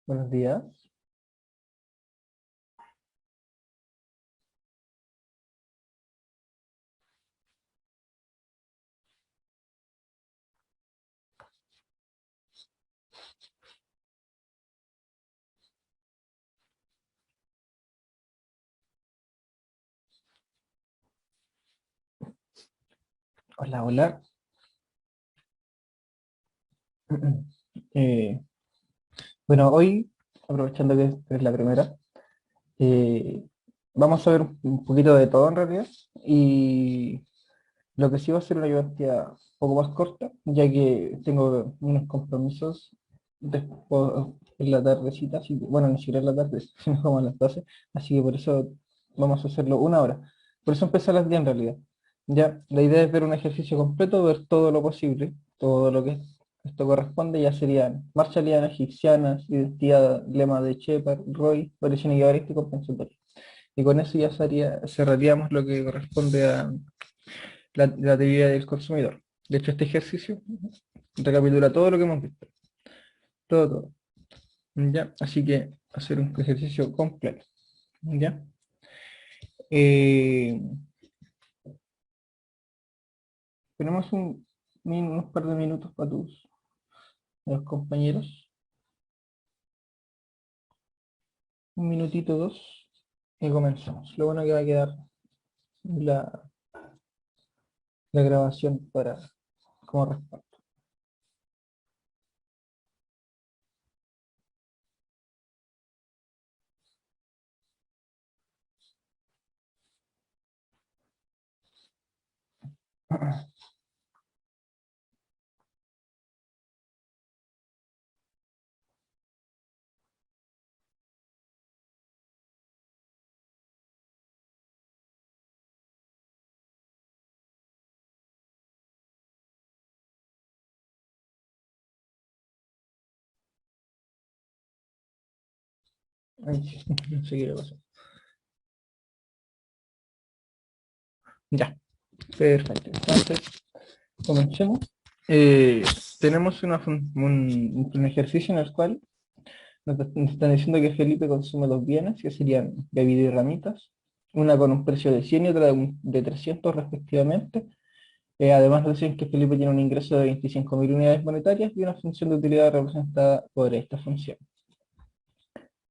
Buenos días. Hola, hola. Eh, bueno, hoy, aprovechando que es la primera, eh, vamos a ver un poquito de todo en realidad. Y lo que sí va a ser una ayuda un poco más corta, ya que tengo unos compromisos después en la tardecita, así que, bueno, ni siquiera en la tarde, sino como a las 12, así que por eso vamos a hacerlo una hora. Por eso empecé a las 10 en realidad. Ya, la idea es ver un ejercicio completo, ver todo lo posible, todo lo que esto corresponde, ya serían marcha liana, egipcianas, identidad, lema de Shepard, Roy, variación equivalente y compensatoria. Y con eso ya cerraríamos lo que corresponde a la actividad del consumidor. De hecho, este ejercicio recapitula todo lo que hemos visto. Todo, todo. ¿Ya? Así que hacer un ejercicio completo. ¿Ya? Eh, tenemos unos par de minutos para tus los compañeros. Un minutito, dos, y comenzamos. Lo bueno que va a quedar la, la grabación para como respaldo. Ay, sí, no sé qué le pasó. Ya, perfecto. Entonces, comencemos. Eh, tenemos un ejercicio en el cual nos están diciendo que Felipe consume dos bienes, que serían bebida y ramitas, una con un precio de 100 y otra de 300 respectivamente. Además nos dicen que Felipe tiene un ingreso de 25.000 unidades monetarias y una función de utilidad representada por esta función.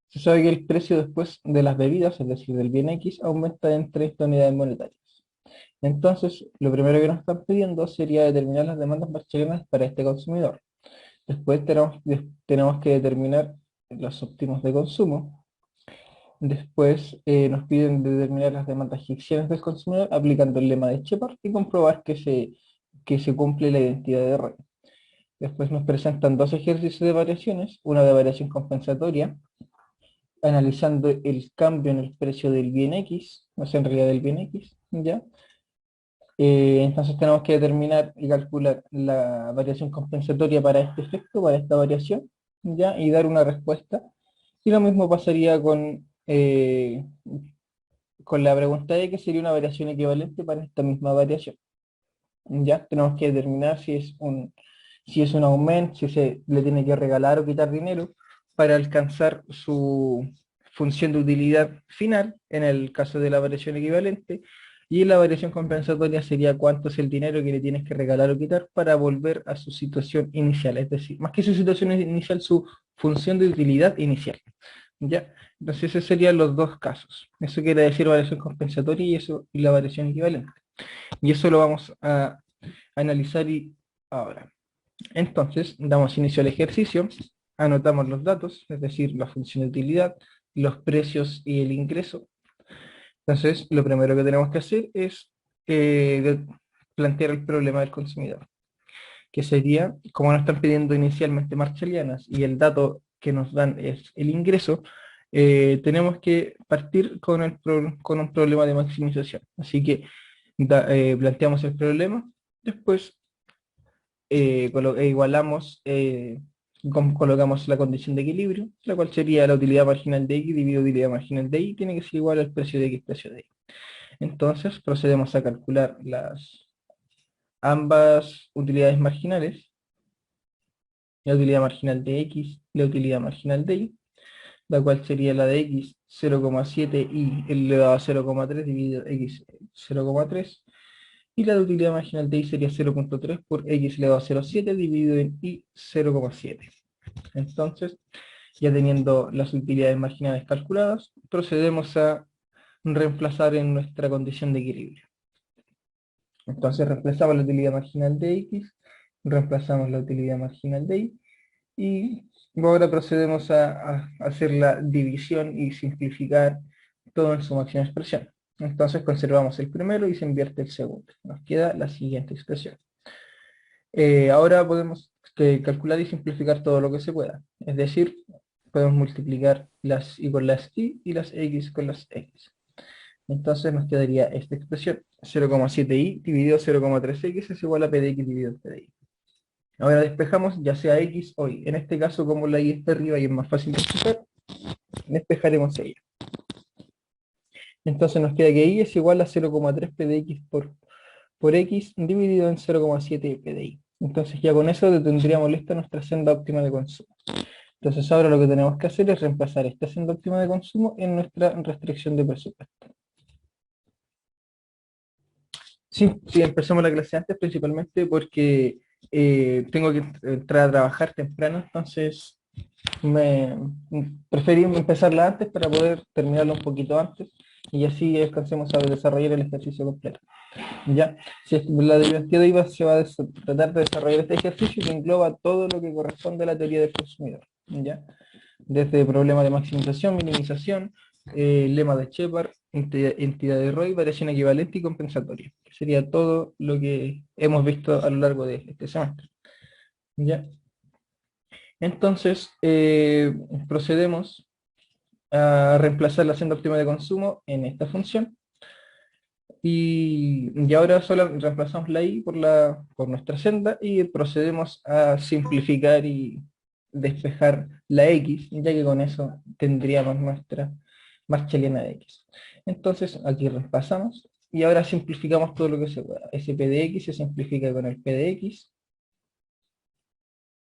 Se sabe que el precio después de las bebidas, es decir, del bien X, aumenta en 30 unidades monetarias. Entonces, lo primero que nos están pidiendo sería determinar las demandas más chilenas para este consumidor. Después tenemos que determinar los óptimos de consumo. Después nos piden determinar las demandas egipcianas del consumidor aplicando el lema de Shepard y comprobar que se cumple la identidad de red. Después nos presentan dos ejercicios de variaciones, una de variación compensatoria, analizando el cambio en el precio del bien X, o sea, en realidad del bien X, ¿ya? Entonces tenemos que determinar y calcular la variación compensatoria para este efecto, para esta variación, ¿ya? Y dar una respuesta. Y lo mismo pasaría con la pregunta de que sería una variación equivalente para esta misma variación. ¿Ya? Tenemos que determinar si es un aumento, si se le tiene que regalar o quitar dinero para alcanzar su función de utilidad final, en el caso de la variación equivalente, y la variación compensatoria sería cuánto es el dinero que le tienes que regalar o quitar para volver a su situación inicial, es decir, más que su situación inicial, su función de utilidad inicial. ¿Ya? Entonces esos serían los dos casos. Eso quiere decir variación compensatoria y la variación equivalente. Y eso lo vamos a analizar ahora. Entonces, damos inicio al ejercicio, anotamos los datos, es decir, la función de utilidad, los precios y el ingreso. Entonces, lo primero que tenemos que hacer es plantear el problema del consumidor, que sería, como nos están pidiendo inicialmente marchalianas y el dato que nos dan es el ingreso, tenemos que partir con un problema de maximización. Así que planteamos el problema, después igualamos, colocamos la condición de equilibrio, la cual sería la utilidad marginal de X dividido utilidad marginal de Y, tiene que ser igual al precio de X precio de Y. Entonces procedemos a calcular ambas utilidades marginales, la utilidad marginal de X y la utilidad marginal de Y. la cual sería la de x 0,7 y elevado a 0,3 dividido x 0,3, y la de utilidad marginal de y sería 0,3 por x elevado a 0,7 dividido en y 0,7. Entonces, ya teniendo las utilidades marginales calculadas, procedemos a reemplazar en nuestra condición de equilibrio. Entonces reemplazamos la utilidad marginal de x, reemplazamos la utilidad marginal de y ahora procedemos a hacer la división y simplificar todo en su máxima expresión. Entonces conservamos el primero y se invierte el segundo. Nos queda la siguiente expresión. Ahora podemos calcular y simplificar todo lo que se pueda. Es decir, podemos multiplicar las y con las y las x con las x. Entonces nos quedaría esta expresión, 0,7y dividido 0,3x es igual a p de x dividido p de y. Ahora despejamos ya sea x o y. En este caso, como la y está arriba y es más fácil de explicar, despejaremos ella. Entonces nos queda que y es igual a 0,3 p de x por x dividido en 0,7 p de y. Entonces ya con eso tendríamos lista nuestra senda óptima de consumo. Entonces ahora lo que tenemos que hacer es reemplazar esta senda óptima de consumo en nuestra restricción de presupuesto. Sí, empezamos la clase antes principalmente porque tengo que entrar a trabajar temprano, entonces preferí empezarla antes para poder terminarla un poquito antes y así alcancemos a desarrollar el ejercicio completo. ¿Ya? Si la divertida IVA se va a tratar de desarrollar este ejercicio que engloba todo lo que corresponde a la teoría del consumidor. ¿Ya? Desde problemas de maximización, minimización, lema de Shepard, entidad de ROI, variación equivalente y compensatoria. Que sería todo lo que hemos visto a lo largo de este semestre. ¿Ya? Entonces, procedemos a reemplazar la senda óptima de consumo en esta función. Y ahora solo reemplazamos la i por nuestra senda y procedemos a simplificar y despejar la x, ya que con eso tendríamos nuestra marcha lineal de x. Entonces aquí reemplazamos y ahora simplificamos todo lo que se pueda. Ese p de x se simplifica con el p de x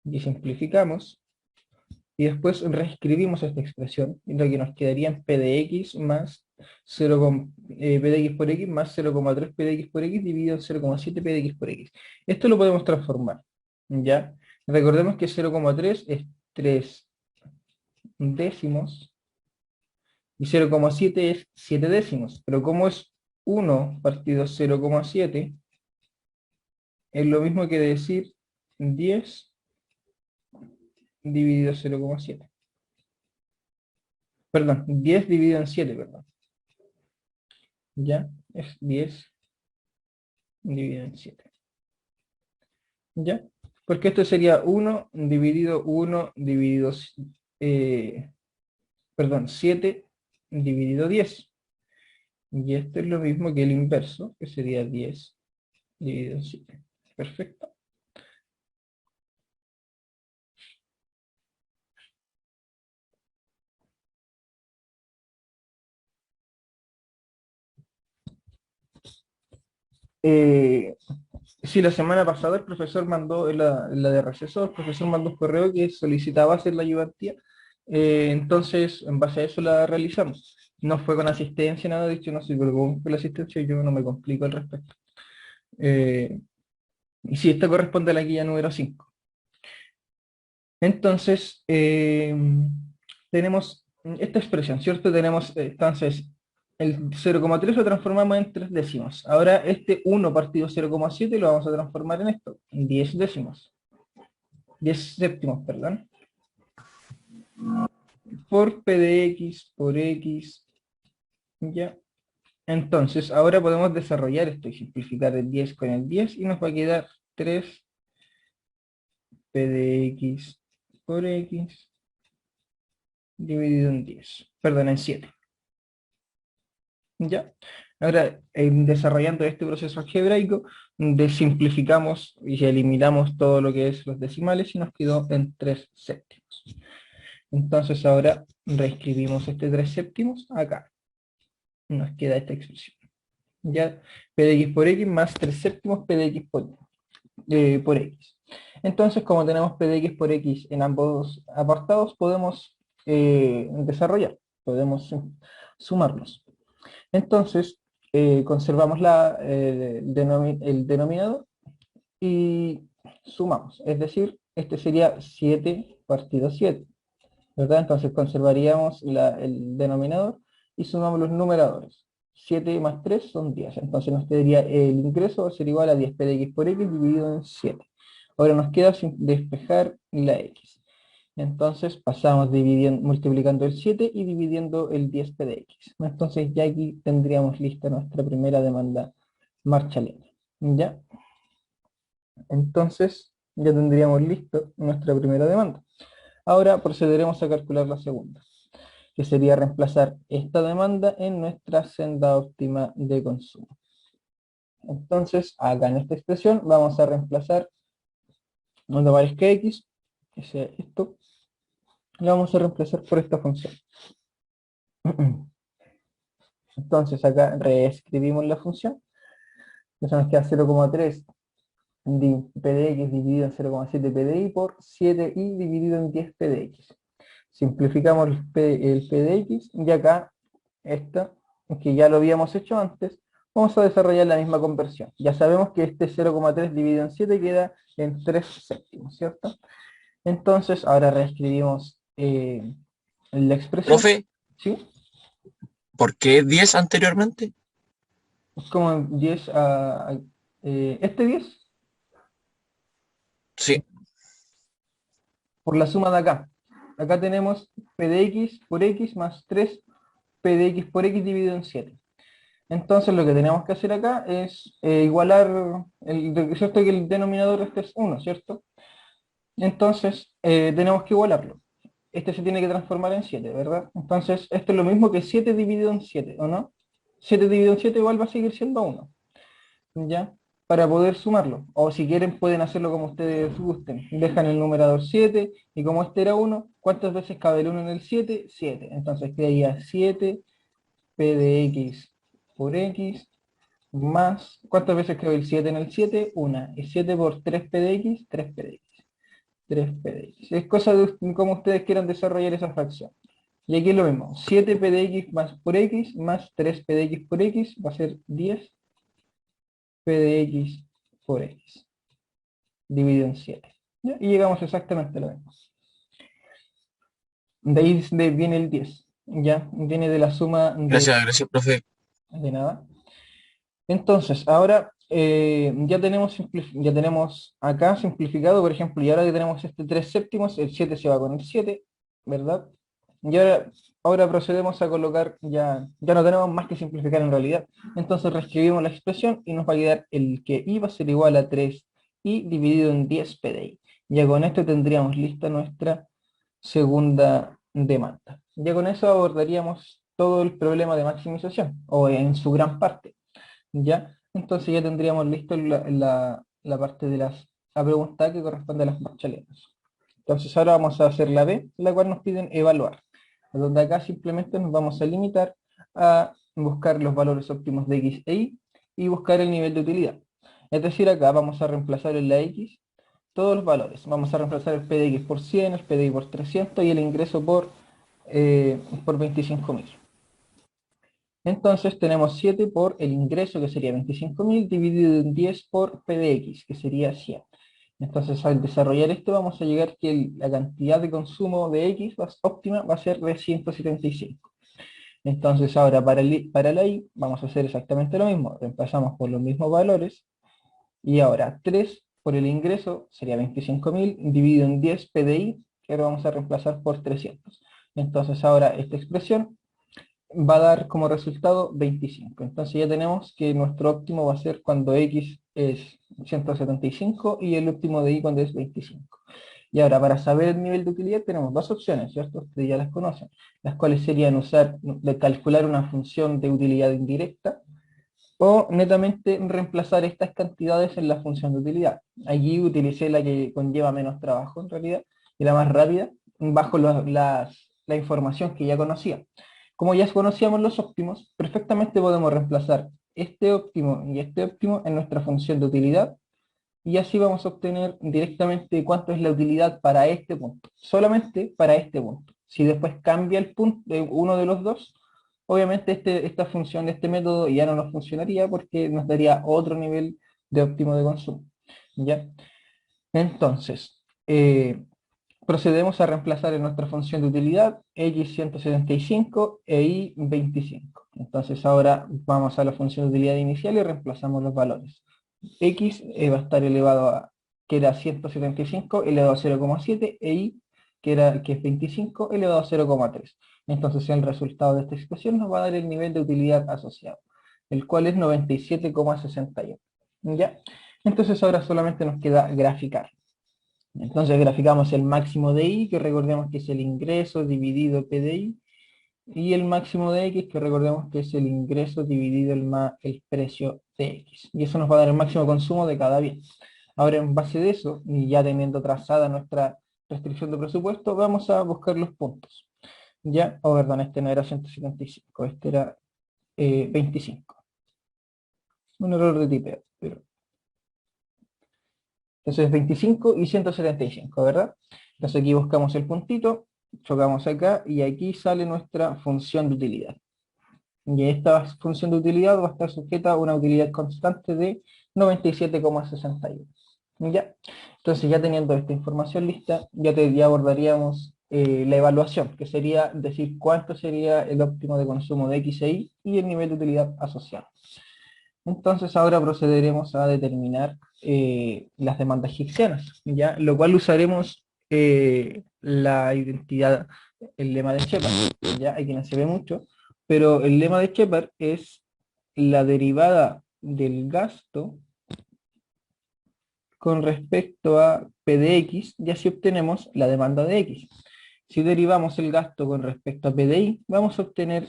y simplificamos. Y después reescribimos esta expresión, y lo que nos quedaría en p de x más 0, p de x por x más 0,3 p de x por x dividido en 0,7 p de x por x. Esto lo podemos transformar, ¿ya? Recordemos que 0,3 es 3 décimos y 0,7 es 7 décimos, pero como es 1 partido 0,7, es lo mismo que decir 10 dividido 0,7. Perdón, 10 dividido en 7, perdón. ¿Ya? Es 10 dividido en 7. ¿Ya? Porque esto sería 1 dividido, perdón, 7 dividido 10. Y esto es lo mismo que el inverso, que sería 10 dividido 7. Perfecto. Sí, la semana pasada el profesor mandó, en la de receso, el profesor mandó un correo que solicitaba hacer la ayudantía. Entonces, en base a eso la realizamos. No fue con asistencia, nada, de hecho no se preocupó por la asistencia, yo no me complico al respecto. Y sí, esta corresponde a la guía número 5. Entonces, tenemos esta expresión, ¿cierto? Tenemos, entonces, el 0,3 lo transformamos en 3 décimos. Ahora, este 1 partido 0,7 lo vamos a transformar en esto, en 10 décimos. 10 séptimos, perdón. Por p de x por x, ¿ya? Entonces, ahora podemos desarrollar esto y simplificar el 10 con el 10 y nos va a quedar 3 p de x por x dividido en 10, perdón, en 7. ¿Ya? Ahora, desarrollando este proceso algebraico, desimplificamos y eliminamos todo lo que es los decimales y nos quedó en 3 séptimos. Entonces ahora reescribimos este 3 séptimos acá. Nos queda esta expresión. Ya, p de x por x más 3 séptimos p de x por x. Entonces, como tenemos p de x por x en ambos apartados, podemos desarrollar, podemos sumarlos. Entonces, conservamos el denominador y sumamos, es decir, este sería 7 partido 7, ¿verdad? Entonces conservaríamos el denominador y sumamos los numeradores. 7 más 3 son 10, entonces nos quedaría el ingreso va a ser igual a 10p de x por x dividido en 7. Ahora nos queda sin despejar la x. Entonces pasamos multiplicando el 7 y dividiendo el 10p de x. Entonces ya aquí tendríamos lista nuestra primera demanda marcha lenta. ¿Ya? Entonces ya tendríamos listo nuestra primera demanda. Ahora procederemos a calcular la segunda, que sería reemplazar esta demanda en nuestra senda óptima de consumo. Entonces, acá en esta expresión vamos a reemplazar donde aparezca x, que sea esto, lo vamos a reemplazar por esta función. Entonces acá reescribimos la función, eso nos queda 0,3 p de x dividido en 0,7 p de y por 7y dividido en 10 p de x. Simplificamos el p de x y acá esta, que ya lo habíamos hecho antes, vamos a desarrollar la misma conversión. Ya sabemos que este 0,3 dividido en 7 queda en 3 séptimos, ¿cierto? Entonces ahora reescribimos la expresión, Profe, ¿sí? ¿por qué 10 anteriormente? Es como 10 este 10 Sí, por la suma de acá. Acá tenemos p de x por x más 3 p de x por x dividido en 7. Entonces lo que tenemos que hacer acá es igualar, ¿cierto? Que el denominador este es 1, ¿cierto? Entonces tenemos que igualarlo. Este se tiene que transformar en 7, ¿verdad? Entonces esto es lo mismo que 7 dividido en 7, ¿o no? 7 dividido en 7 igual va a seguir siendo 1. ¿Ya? Para poder sumarlo. O si quieren pueden hacerlo como ustedes gusten. Dejan el numerador 7 y como este era 1, ¿cuántas veces cabe el 1 en el 7? 7. Entonces quedaría 7 p de x por x más, ¿cuántas veces cabe el 7 en el 7? Una. Y 7 por 3p de x, 3p de x. 3p de x. Es cosa de cómo ustedes quieran desarrollar esa fracción. Y aquí es lo mismo. 7p de x más por x más 3p de x por x va a ser 10 p de x por x, dividido en 7. ¿Ya? Y llegamos exactamente a lo mismo. De ahí viene el 10. ¿Ya? Viene de la suma gracias, profe. de nada. Entonces, ahora ya tenemos acá simplificado, por ejemplo, y ahora que tenemos este 3 séptimos, el 7 se va con el 7, ¿verdad? Y ahora procedemos a colocar, ya no tenemos más que simplificar en realidad. Entonces reescribimos la expresión y nos va a quedar el que y va a ser igual a 3i dividido en 10 PDI. Ya con esto tendríamos lista nuestra segunda demanda. Ya con eso abordaríamos todo el problema de maximización, o en su gran parte. ¿Ya? Entonces ya tendríamos listo la parte de la pregunta que corresponde a las marchas lentas. Entonces ahora vamos a hacer la B, la cual nos piden evaluar, donde acá simplemente nos vamos a limitar a buscar los valores óptimos de x e y buscar el nivel de utilidad. Es decir, acá vamos a reemplazar en la x todos los valores. Vamos a reemplazar el p de x por 100, el p de y por 300 y el ingreso por 25.000. Entonces tenemos 7 por el ingreso, que sería 25.000, dividido en 10 por P de X, que sería 100. Entonces al desarrollar esto vamos a llegar que la cantidad de consumo de X óptima va a ser de 175. Entonces ahora para la Y vamos a hacer exactamente lo mismo. Reemplazamos por los mismos valores. Y ahora 3 por el ingreso sería 25.000, dividido en 10 P de Y, que ahora vamos a reemplazar por 300. Entonces ahora esta expresión va a dar como resultado 25. Entonces ya tenemos que nuestro óptimo va a ser cuando x es 175 y el óptimo de y cuando es 25. Y ahora, para saber el nivel de utilidad tenemos dos opciones, ¿cierto? Ustedes ya las conocen, las cuales serían calcular una función de utilidad indirecta o netamente reemplazar estas cantidades en la función de utilidad. Allí utilicé la que conlleva menos trabajo en realidad y la más rápida, bajo la información que ya conocía. Como ya conocíamos los óptimos, perfectamente podemos reemplazar este óptimo y este óptimo en nuestra función de utilidad y así vamos a obtener directamente cuánto es la utilidad para este punto, solamente para este punto. Si después cambia el punto, uno de los dos, obviamente esta función de este método ya no nos funcionaría porque nos daría otro nivel de óptimo de consumo. ¿Ya? Entonces, procedemos a reemplazar en nuestra función de utilidad x175 e y25. Entonces ahora vamos a la función de utilidad inicial y reemplazamos los valores. X va a estar elevado a, que era 175 elevado a 0,7 e y, que es 25 elevado a 0,3. Entonces el resultado de esta expresión nos va a dar el nivel de utilidad asociado, el cual es 97,61. ¿Ya? Entonces ahora solamente nos queda graficar. Entonces graficamos el máximo de y, que recordemos que es el ingreso dividido P de I, y el máximo de X, que recordemos que es el ingreso dividido el precio de X. Y eso nos va a dar el máximo consumo de cada bien. Ahora, en base de eso, y ya teniendo trazada nuestra restricción de presupuesto, vamos a buscar los puntos. Ya, perdón, este no era 175, este era 25. Un error de tipeo, pero... Entonces 25 y 175, ¿verdad? Entonces aquí buscamos el puntito, chocamos acá y aquí sale nuestra función de utilidad. Y esta función de utilidad va a estar sujeta a una utilidad constante de 97,61. ¿Ya? Entonces ya teniendo esta información lista, ya abordaríamos la evaluación, que sería decir cuánto sería el óptimo de consumo de X e Y el nivel de utilidad asociado. Entonces ahora procederemos a determinar las demandas higsianas, ¿ya? Lo cual usaremos la identidad, el lema de Shepard, ¿ya? Aquí no se ve mucho, pero el lema de Shepard es la derivada del gasto con respecto a P de X, y así obtenemos la demanda de X. Si derivamos el gasto con respecto a P de Y, vamos a obtener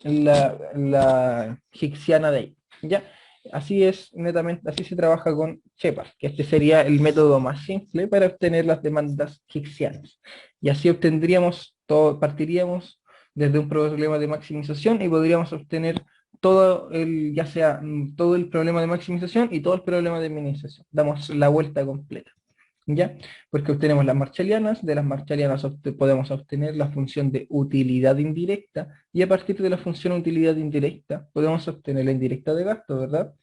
la higsiana de Y, ¿ya? Así es, netamente, así se trabaja con Shepard, que este sería el método más simple para obtener las demandas higsianas. Y así obtendríamos todo, partiríamos desde un problema de maximización y podríamos obtener todo el, ya sea todo el problema de maximización y todo el problema de minimización. Damos la vuelta completa, ¿ya? Porque obtenemos las marshalianas, de las marshalianas podemos obtener la función de utilidad indirecta, y a partir de la función utilidad indirecta podemos obtener la indirecta de gasto, ¿verdad?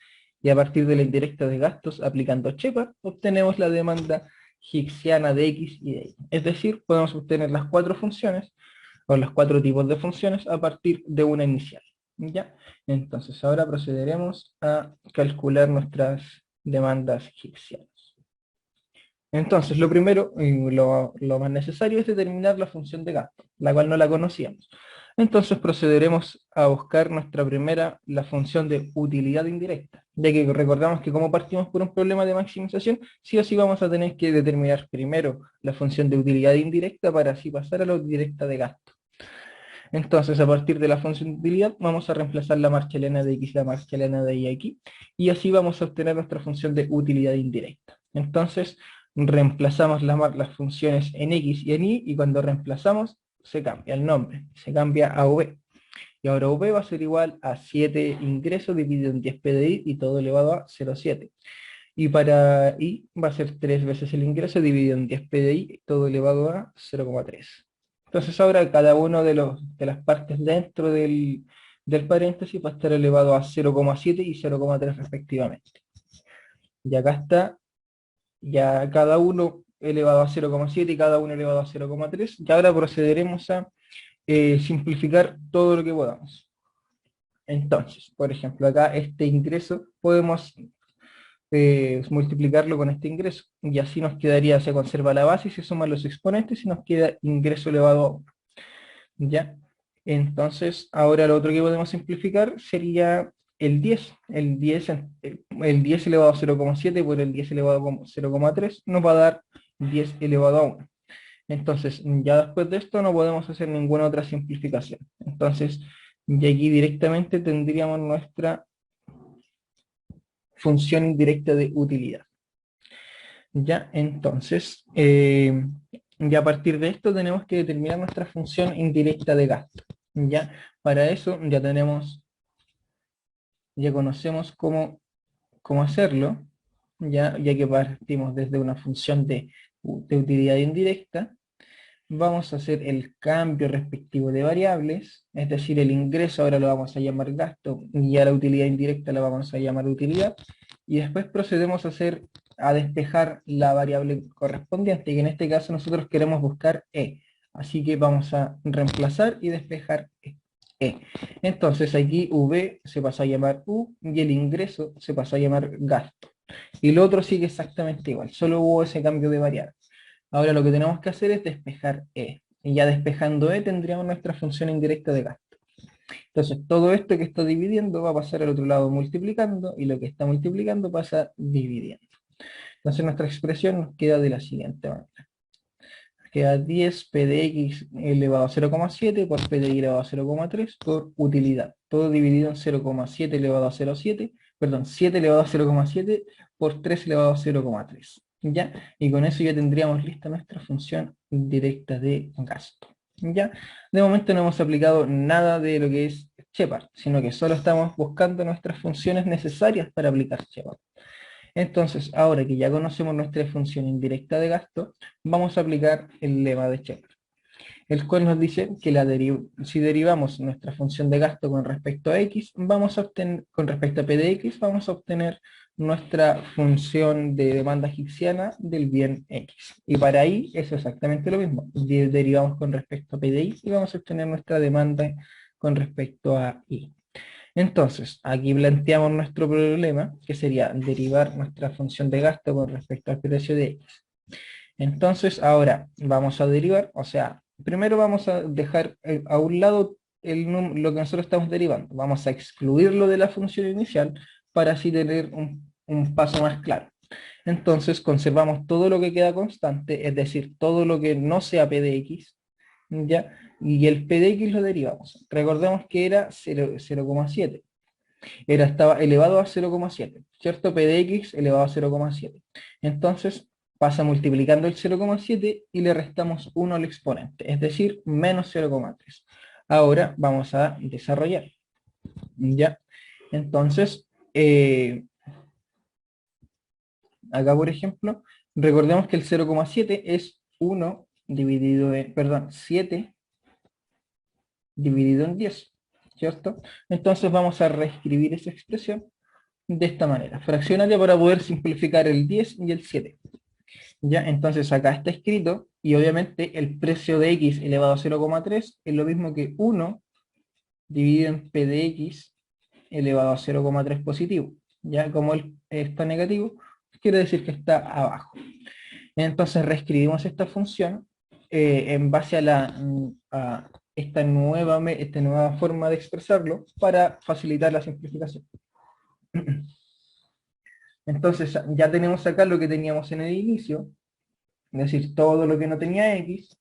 Y a partir de la indirecta de gastos, aplicando Shepard, obtenemos la demanda higsiana de X y de Y. Es decir, podemos obtener las cuatro funciones, o los cuatro tipos de funciones, a partir de una inicial, ¿ya? Entonces ahora procederemos a calcular nuestras demandas higsianas. Entonces, lo primero y lo más necesario es determinar la función de gasto, la cual no la conocíamos. Entonces procederemos a buscar la función de utilidad indirecta, ya que recordamos que como partimos por un problema de maximización, sí o sí vamos a tener que determinar primero la función de utilidad indirecta para así pasar a la directa de gasto. Entonces, a partir de la función de utilidad, vamos a reemplazar la marshaliana de X y la marshaliana de Y aquí, y así vamos a obtener nuestra función de utilidad indirecta. Entonces, reemplazamos las funciones en X y en Y, y cuando reemplazamos, se cambia el nombre, se cambia a V. Y ahora V va a ser igual a 7 ingresos dividido en 10 PDI y todo elevado a 0,7. Y para Y va a ser 3 veces el ingreso dividido en 10 PDI, todo elevado a 0,3. Entonces ahora cada uno de las partes dentro del paréntesis va a estar elevado a 0,7 y 0,3 respectivamente. Y acá está ya cada uno elevado a 0,7 y cada uno elevado a 0,3. Y ahora procederemos a simplificar todo lo que podamos. Entonces, por ejemplo, acá este ingreso podemos multiplicarlo con este ingreso, y así nos quedaría, se conserva la base y se suman los exponentes y nos queda ingreso elevado a 1. ¿Ya? Entonces, ahora lo otro que podemos simplificar sería el 10. El 10 elevado a 0,7 por el 10 elevado a 0,3 nos va a dar 10 elevado a 1. Entonces, ya después de esto no podemos hacer ninguna otra simplificación. Entonces, ya aquí directamente tendríamos nuestra función indirecta de utilidad. Ya, entonces, ya a partir de esto tenemos que determinar nuestra función indirecta de gasto. Ya, para eso ya conocemos cómo hacerlo. ya que partimos desde una función de utilidad indirecta, vamos a hacer el cambio respectivo de variables, es decir, el ingreso ahora lo vamos a llamar gasto y a la utilidad indirecta la vamos a llamar utilidad, y después procedemos a despejar la variable correspondiente, que en este caso nosotros queremos buscar E. Así que vamos a reemplazar y despejar E. Entonces aquí V se pasa a llamar U y el ingreso se pasa a llamar gasto. Y lo otro sigue exactamente igual, solo hubo ese cambio de variable. Ahora lo que tenemos que hacer es despejar E. Y ya despejando E tendríamos nuestra función indirecta de gasto. Entonces todo esto que está dividiendo va a pasar al otro lado multiplicando, y lo que está multiplicando pasa dividiendo. Entonces nuestra expresión nos queda de la siguiente manera. Queda 10 p de x elevado a 0,7 por p de y elevado a 0,3 por utilidad. Todo dividido en 0,7 elevado a 0,7, perdón, 7 elevado a 0,7 por 3 elevado a 0,3. ¿Ya? Y con eso ya tendríamos lista nuestra función directa de gasto. ¿Ya? De momento no hemos aplicado nada de lo que es Shepard, sino que solo estamos buscando nuestras funciones necesarias para aplicar Shepard. Entonces, ahora que ya conocemos nuestra función indirecta de gasto, vamos a aplicar el lema de Shepard, el cual nos dice que si derivamos nuestra función de gasto con respecto a x, vamos a obtener, con respecto a p de x, vamos a obtener nuestra función de demanda egipciana del bien x. Y para y es exactamente lo mismo. Derivamos con respecto a p de y y vamos a obtener nuestra demanda con respecto a y. Entonces, aquí planteamos nuestro problema, que sería derivar nuestra función de gasto con respecto al precio de x. Entonces, ahora vamos a derivar, o sea, primero vamos a dejar a un lado lo que nosotros estamos derivando. Vamos a excluirlo de la función inicial para así tener un paso más claro. Entonces, conservamos todo lo que queda constante, es decir, todo lo que no sea p de x, ¿ya? Y el p de x lo derivamos. Recordemos que era 0,7. Estaba elevado a 0,7, ¿cierto? P de x elevado a 0,7. Entonces pasa multiplicando el 0,7 y le restamos 1 al exponente, es decir, menos 0,3. Ahora vamos a desarrollar. ¿Ya? Entonces, acá por ejemplo, recordemos que el 0,7 es 1 dividido en, perdón, 7 dividido en 10, ¿cierto? Entonces vamos a reescribir esa expresión de esta manera, fraccionaria, para poder simplificar el 10 y el 7. ¿Ya? Entonces acá está escrito, y obviamente el precio de x elevado a 0,3 es lo mismo que 1 dividido en p de x elevado a 0,3 positivo. Ya como está negativo, quiere decir que está abajo. Entonces reescribimos esta función en base a esta nueva forma de expresarlo para facilitar la simplificación. Entonces ya tenemos acá lo que teníamos en el inicio, es decir, todo lo que no tenía x,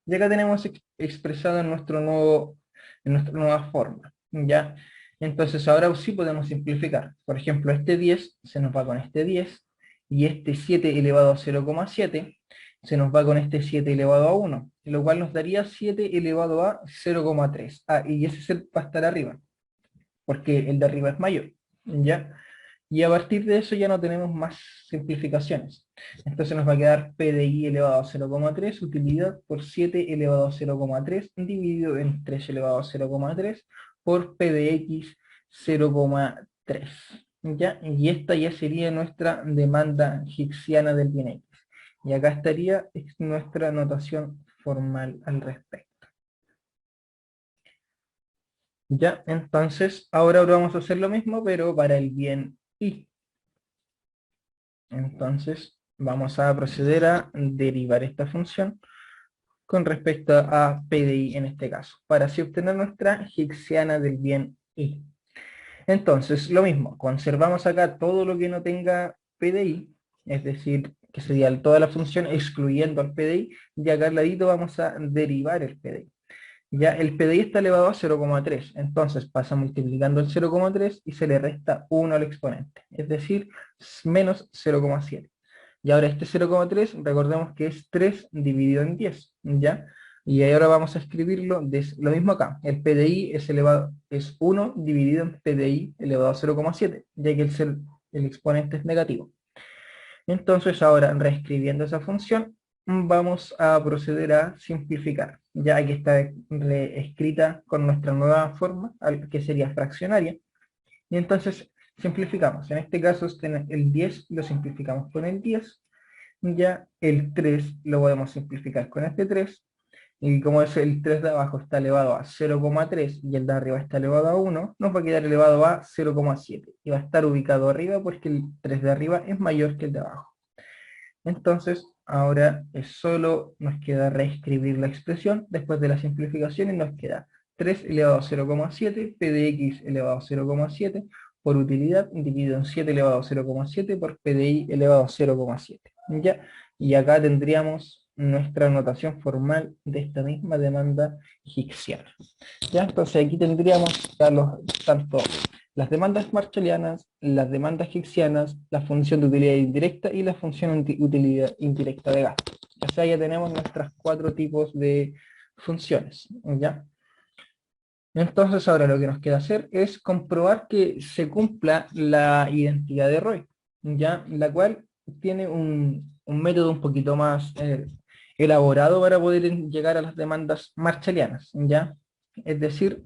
y acá tenemos expresado en nuestra nueva forma, ¿ya? Entonces ahora sí podemos simplificar. Por ejemplo, este 10 se nos va con este 10, y este 7 elevado a 0,7 se nos va con este 7 elevado a 1, lo cual nos daría 7 elevado a 0,3. Ah, y ese va a estar arriba, porque el de arriba es mayor, ¿ya? Y a partir de eso ya no tenemos más simplificaciones. Entonces nos va a quedar P de I elevado a 0,3, utilidad por 7 elevado a 0,3, dividido en 3 elevado a 0,3, por P de X 0,3. ¿Ya? Y esta ya sería nuestra demanda higsiana del bien X. Y acá estaría nuestra notación formal al respecto. ¿Ya? Entonces, ahora vamos a hacer lo mismo, pero para el bien Y. Entonces, vamos a proceder a derivar esta función con respecto a P de I en este caso, para así obtener nuestra higsiana del bien I. Entonces, lo mismo, conservamos acá todo lo que no tenga P de I, es decir, que sería toda la función excluyendo al P de I, y acá al ladito vamos a derivar el P de I. Ya el PDI está elevado a 0,3, entonces pasa multiplicando el 0,3 y se le resta 1 al exponente, es decir, menos 0,7. Y ahora este 0,3, recordemos que es 3 dividido en 10, ¿ya? Y ahora vamos a escribirlo, lo mismo acá, el PDI es 1 dividido en PDI elevado a 0,7, ya que el exponente es negativo. Entonces ahora, reescribiendo esa función, vamos a proceder a simplificar, ya que está reescrita con nuestra nueva forma, que sería fraccionaria. Y entonces simplificamos. En este caso el 10 lo simplificamos con el 10, ya el 3 lo podemos simplificar con este 3, y como es el 3 de abajo está elevado a 0,3 y el de arriba está elevado a 1, nos va a quedar elevado a 0,7 y va a estar ubicado arriba porque el 3 de arriba es mayor que el de abajo. Entonces, ahora solo nos queda reescribir la expresión después de la simplificación y nos queda 3 elevado a 0,7, p de x elevado a 0,7 por utilidad dividido en 7 elevado a 0,7 por p de y elevado a 0,7. ¿Ya? Y acá tendríamos nuestra notación formal de esta misma demanda higsiana. ¿Ya? Entonces aquí tendríamos tanto las demandas marshallianas, las demandas higsianas, la función de utilidad indirecta y la función utilidad indirecta de gasto. O sea, ya tenemos nuestros 4 tipos de funciones, ¿ya? Entonces ahora lo que nos queda hacer es comprobar que se cumpla la identidad de ROI, ¿ya? La cual tiene un método un poquito más elaborado para poder llegar a las demandas marshallianas, ¿ya? Es decir,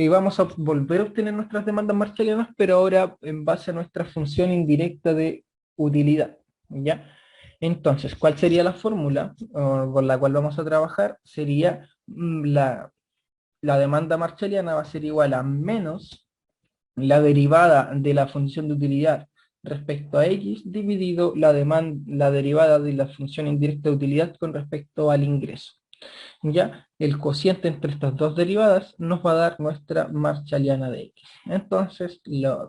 vamos a volver a obtener nuestras demandas marshallianas, pero ahora en base a nuestra función indirecta de utilidad, ¿ya? Entonces, ¿cuál sería la fórmula con la cual vamos a trabajar? Sería la demanda marshalliana va a ser igual a menos la derivada de la función de utilidad respecto a x dividido la derivada de la función indirecta de utilidad con respecto al ingreso. Ya el cociente entre estas dos derivadas nos va a dar nuestra marshalliana de x. Entonces,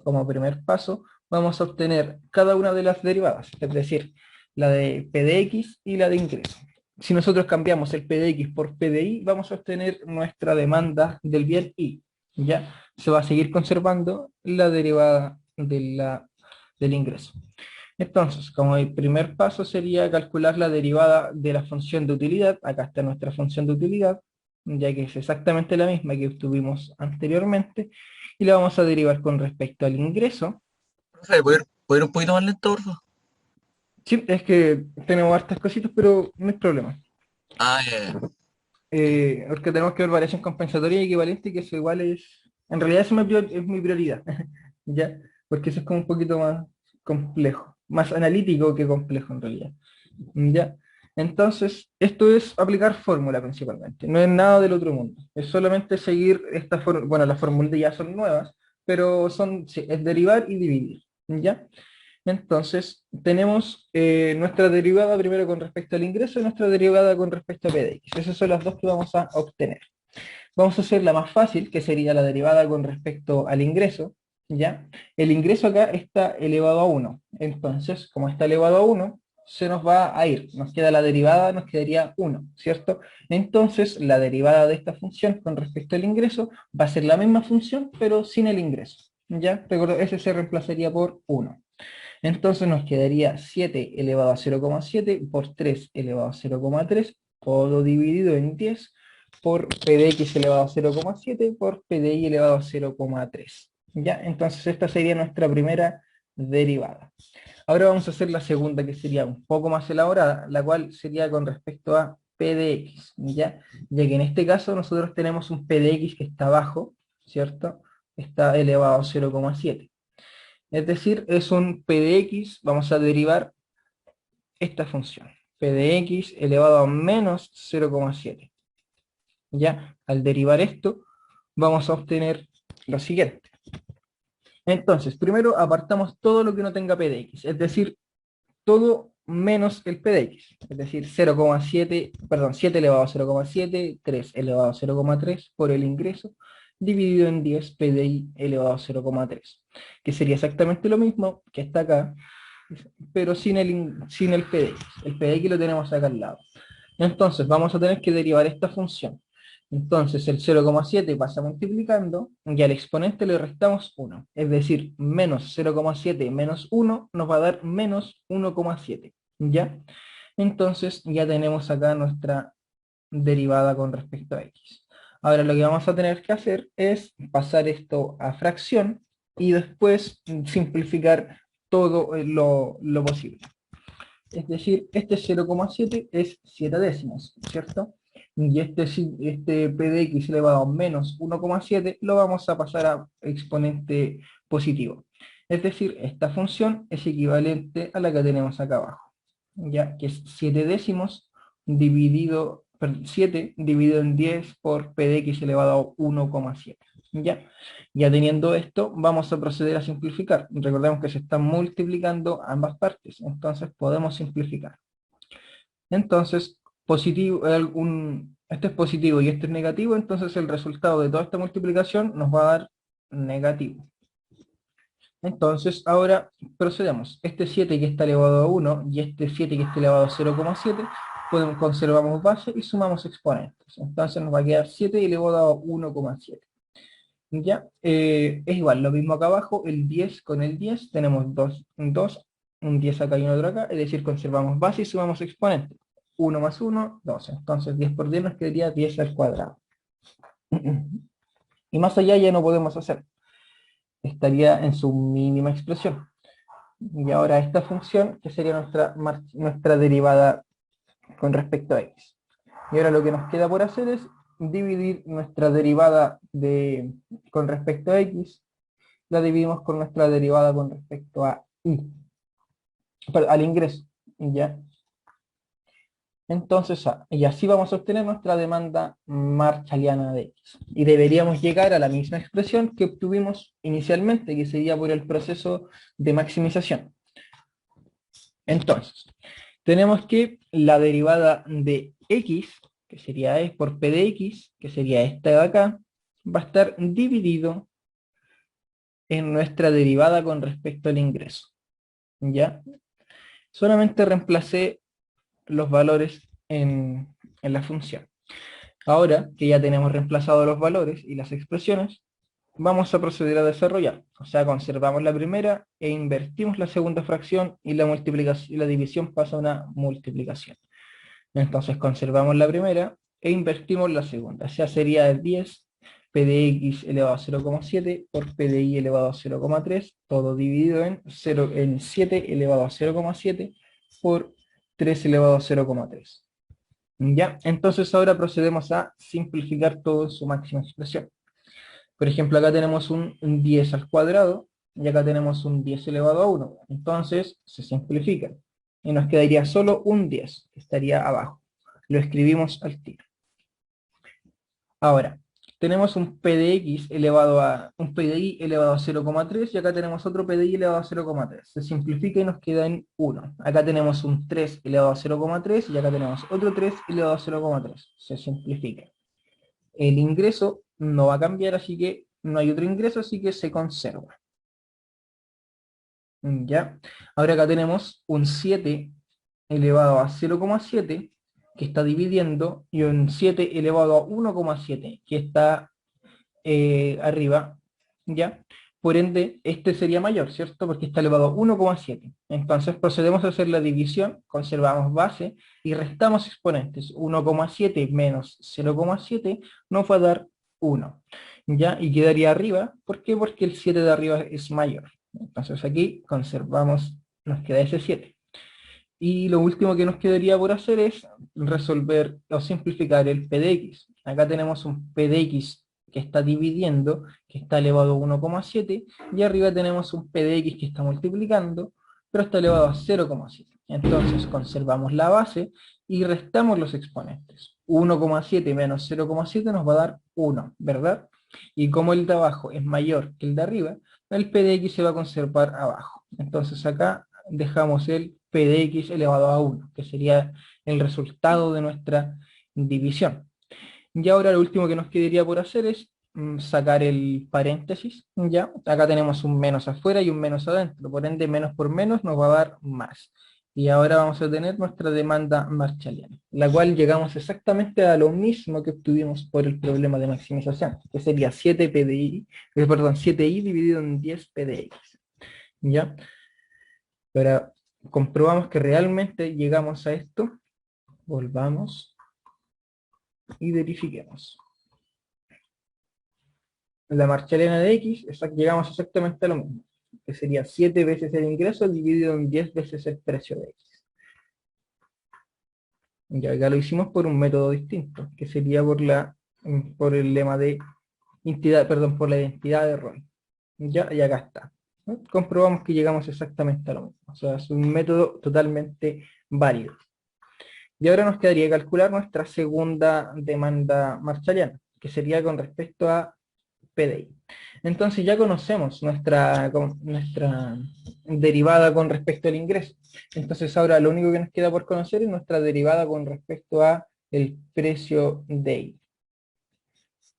como primer paso, vamos a obtener cada una de las derivadas, es decir, la de p de x y la de ingreso. Si nosotros cambiamos el p de x por p de y, vamos a obtener nuestra demanda del bien y. Ya se va a seguir conservando la derivada del ingreso. Entonces, como el primer paso sería calcular la derivada de la función de utilidad. Acá está nuestra función de utilidad, ya que es exactamente la misma que obtuvimos anteriormente, y la vamos a derivar con respecto al ingreso. Profe, ¿puedo ir un poquito más lento, por favor? Sí, es que tenemos hartas cositas, pero no hay problema. Ah, ya. Porque tenemos que ver variación compensatoria y equivalente, que eso igual en realidad eso es mi prioridad, ¿ya? Porque eso es como un poquito más complejo, más analítico que complejo en realidad. ¿Ya? Entonces, esto es aplicar fórmula principalmente, no es nada del otro mundo, es solamente seguir esta fórmula, bueno, las fórmulas ya son nuevas, pero sí, es derivar y dividir, ¿ya? Entonces, tenemos nuestra derivada primero con respecto al ingreso y nuestra derivada con respecto a p de x. Esas son las dos que vamos a obtener. Vamos a hacer la más fácil, que sería la derivada con respecto al ingreso, ¿ya? El ingreso acá está elevado a 1. Entonces, como está elevado a 1, se nos va a ir. Nos queda la derivada, nos quedaría 1, ¿cierto? Entonces, la derivada de esta función con respecto al ingreso va a ser la misma función, pero sin el ingreso, ¿ya? Recuerdo, ese se reemplazaría por 1. Entonces nos quedaría 7 elevado a 0,7 por 3 elevado a 0,3, todo dividido en 10 por p de x elevado a 0,7 por p de y elevado a 0,3. ¿Ya? Entonces esta sería nuestra primera derivada. Ahora vamos a hacer la segunda, que sería un poco más elaborada, la cual sería con respecto a p de x, ya que en este caso nosotros tenemos un p de x que está abajo, ¿cierto? Está elevado a 0,7. Es decir, es un p de x, vamos a derivar esta función, p de x elevado a menos 0,7. Ya, al derivar esto, vamos a obtener lo siguiente. Entonces, primero apartamos todo lo que no tenga p de x, es decir, todo menos el p de x, es decir, 0,7, perdón, 7 elevado a 0,7, 3 elevado a 0,3 por el ingreso, dividido en 10 p de y elevado a 0,3, que sería exactamente lo mismo que está acá, pero sin el p de x. El p de x lo tenemos acá al lado. Entonces vamos a tener que derivar esta función. Entonces el 0,7 pasa multiplicando y al exponente le restamos 1. Es decir, menos 0,7 menos 1 nos va a dar menos 1,7. ¿Ya? Entonces ya tenemos acá nuestra derivada con respecto a x. Ahora lo que vamos a tener que hacer es pasar esto a fracción y después simplificar todo lo posible. Es decir, este 0,7 es 7 décimos, ¿cierto? Y este p de x elevado a menos 1,7 lo vamos a pasar a exponente positivo. Es decir, esta función es equivalente a la que tenemos acá abajo, ya que es 7 décimos dividido, 7 dividido en 10 por p de x elevado a 1,7. Ya teniendo esto, vamos a proceder a simplificar. Recordemos que se están multiplicando ambas partes, entonces podemos simplificar. Entonces, positivo, este es positivo y este es negativo, entonces el resultado de toda esta multiplicación nos va a dar negativo. Entonces, ahora procedemos. Este 7 que está elevado a 1 y este 7 que está elevado a 0,7, conservamos base y sumamos exponentes. Entonces nos va a quedar 7 elevado a 1,7. ¿Ya? Es igual, lo mismo acá abajo, el 10 con el 10, tenemos 2, un 10 acá y un otro acá, es decir, conservamos base y sumamos exponentes. 1 más 1, 12. Entonces 10 por 10 nos quedaría 10 al cuadrado. Y más allá ya no podemos hacer. Estaría en su mínima expresión. Y ahora esta función, que sería nuestra derivada con respecto a x. Y ahora lo que nos queda por hacer es dividir nuestra derivada con respecto a x, la dividimos con nuestra derivada con respecto a y, al ingreso, ¿ya? Entonces, y así vamos a obtener nuestra demanda marshalliana de x. Y deberíamos llegar a la misma expresión que obtuvimos inicialmente, que sería por el proceso de maximización. Entonces, tenemos que la derivada de x, que sería e por p de x, que sería esta de acá, va a estar dividido en nuestra derivada con respecto al ingreso. ¿Ya? Solamente reemplacé los valores en la función. Ahora que ya tenemos reemplazado los valores y las expresiones, vamos a proceder a desarrollar. O sea, conservamos la primera e invertimos la segunda fracción y la multiplicación y la división pasa a una multiplicación. Entonces conservamos la primera e invertimos la segunda. O sea, sería 10 p de x elevado a 0,7 por p de y elevado a 0,3, todo dividido en 7 elevado a 0,7 por 3 elevado a 0,3. ¿Ya? Entonces ahora procedemos a simplificar todo en su máxima expresión. Por ejemplo, acá tenemos un 10 al cuadrado y acá tenemos un 10 elevado a 1. Entonces se simplifica y nos quedaría solo un 10, que estaría abajo. Lo escribimos al tiro. Ahora, tenemos un p de x elevado a un p de y elevado a 0,3 y acá tenemos otro p de y elevado a 0,3. Se simplifica y nos queda en 1. Acá tenemos un 3 elevado a 0,3 y acá tenemos otro 3 elevado a 0,3. Se simplifica. El ingreso no va a cambiar, así que no hay otro ingreso, así que se conserva. ¿Ya? Ahora acá tenemos un 7 elevado a 0,7 que está dividiendo y un 7 elevado a 1,7 que está arriba, ¿ya? Por ende, este sería mayor, ¿cierto? Porque está elevado a 1,7. Entonces procedemos a hacer la división, conservamos base y restamos exponentes. 1,7 menos 0,7 nos va a dar 1, ¿ya? Y quedaría arriba, ¿por qué? Porque el 7 de arriba es mayor. Entonces aquí conservamos, nos queda ese 7. Y lo último que nos quedaría por hacer es resolver o simplificar el p de x. Acá tenemos un p de x que está dividiendo, que está elevado a 1,7, y arriba tenemos un p de x que está multiplicando, pero está elevado a 0,7. Entonces conservamos la base y restamos los exponentes. 1,7 menos 0,7 nos va a dar 1, ¿verdad? Y como el de abajo es mayor que el de arriba, el p de x se va a conservar abajo. Entonces acá dejamos el p de x elevado a 1, que sería el resultado de nuestra división. Y ahora lo último que nos quedaría por hacer es sacar el paréntesis, ¿ya? Acá tenemos un menos afuera y un menos adentro, por ende menos por menos nos va a dar más. Y ahora vamos a tener nuestra demanda marshalliana, la cual llegamos exactamente a lo mismo que obtuvimos por el problema de maximización, que sería 7 PDI, perdón, 7i dividido en 10 PDX. ¿Ya? Ahora comprobamos que realmente llegamos a esto, volvamos y verifiquemos. La marshalliana de X, llegamos exactamente a lo mismo. que sería 7 veces el ingreso dividido en 10 veces el precio de X. Ya acá lo hicimos por un método distinto, que sería por el lema de identidad, perdón, por la identidad de rol. Ya, y acá está. ¿No? Comprobamos que llegamos exactamente a lo mismo. O sea, es un método totalmente válido. Y ahora nos quedaría calcular nuestra segunda demanda marshalliana, que sería con respecto a PDI. Entonces ya conocemos nuestra derivada con respecto al ingreso. Entonces ahora lo único que nos queda por conocer es nuestra derivada con respecto a el precio de I.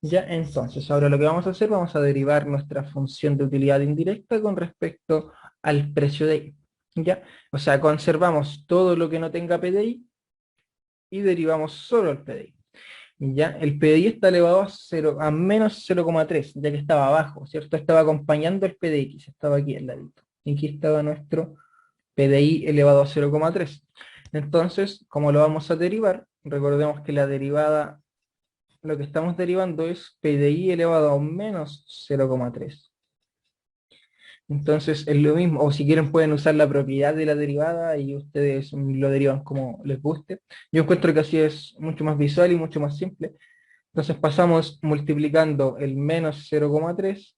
Ya, entonces ahora lo que vamos a hacer, vamos a derivar nuestra función de utilidad indirecta con respecto al precio de I. ¿Ya? O sea, conservamos todo lo que no tenga PDI y derivamos solo el PDI. ¿Ya? El PDI está elevado a menos 0,3, ya que estaba abajo, ¿cierto? Estaba acompañando el PDX, estaba aquí al ladito. Y aquí estaba nuestro PDI elevado a 0,3. Entonces, como lo vamos a derivar, recordemos que la derivada, lo que estamos derivando es PDI elevado a menos 0,3. Entonces es lo mismo, o si quieren pueden usar la propiedad de la derivada y ustedes lo derivan como les guste. Yo encuentro que así es mucho más visual y mucho más simple. Entonces pasamos multiplicando el menos 0,3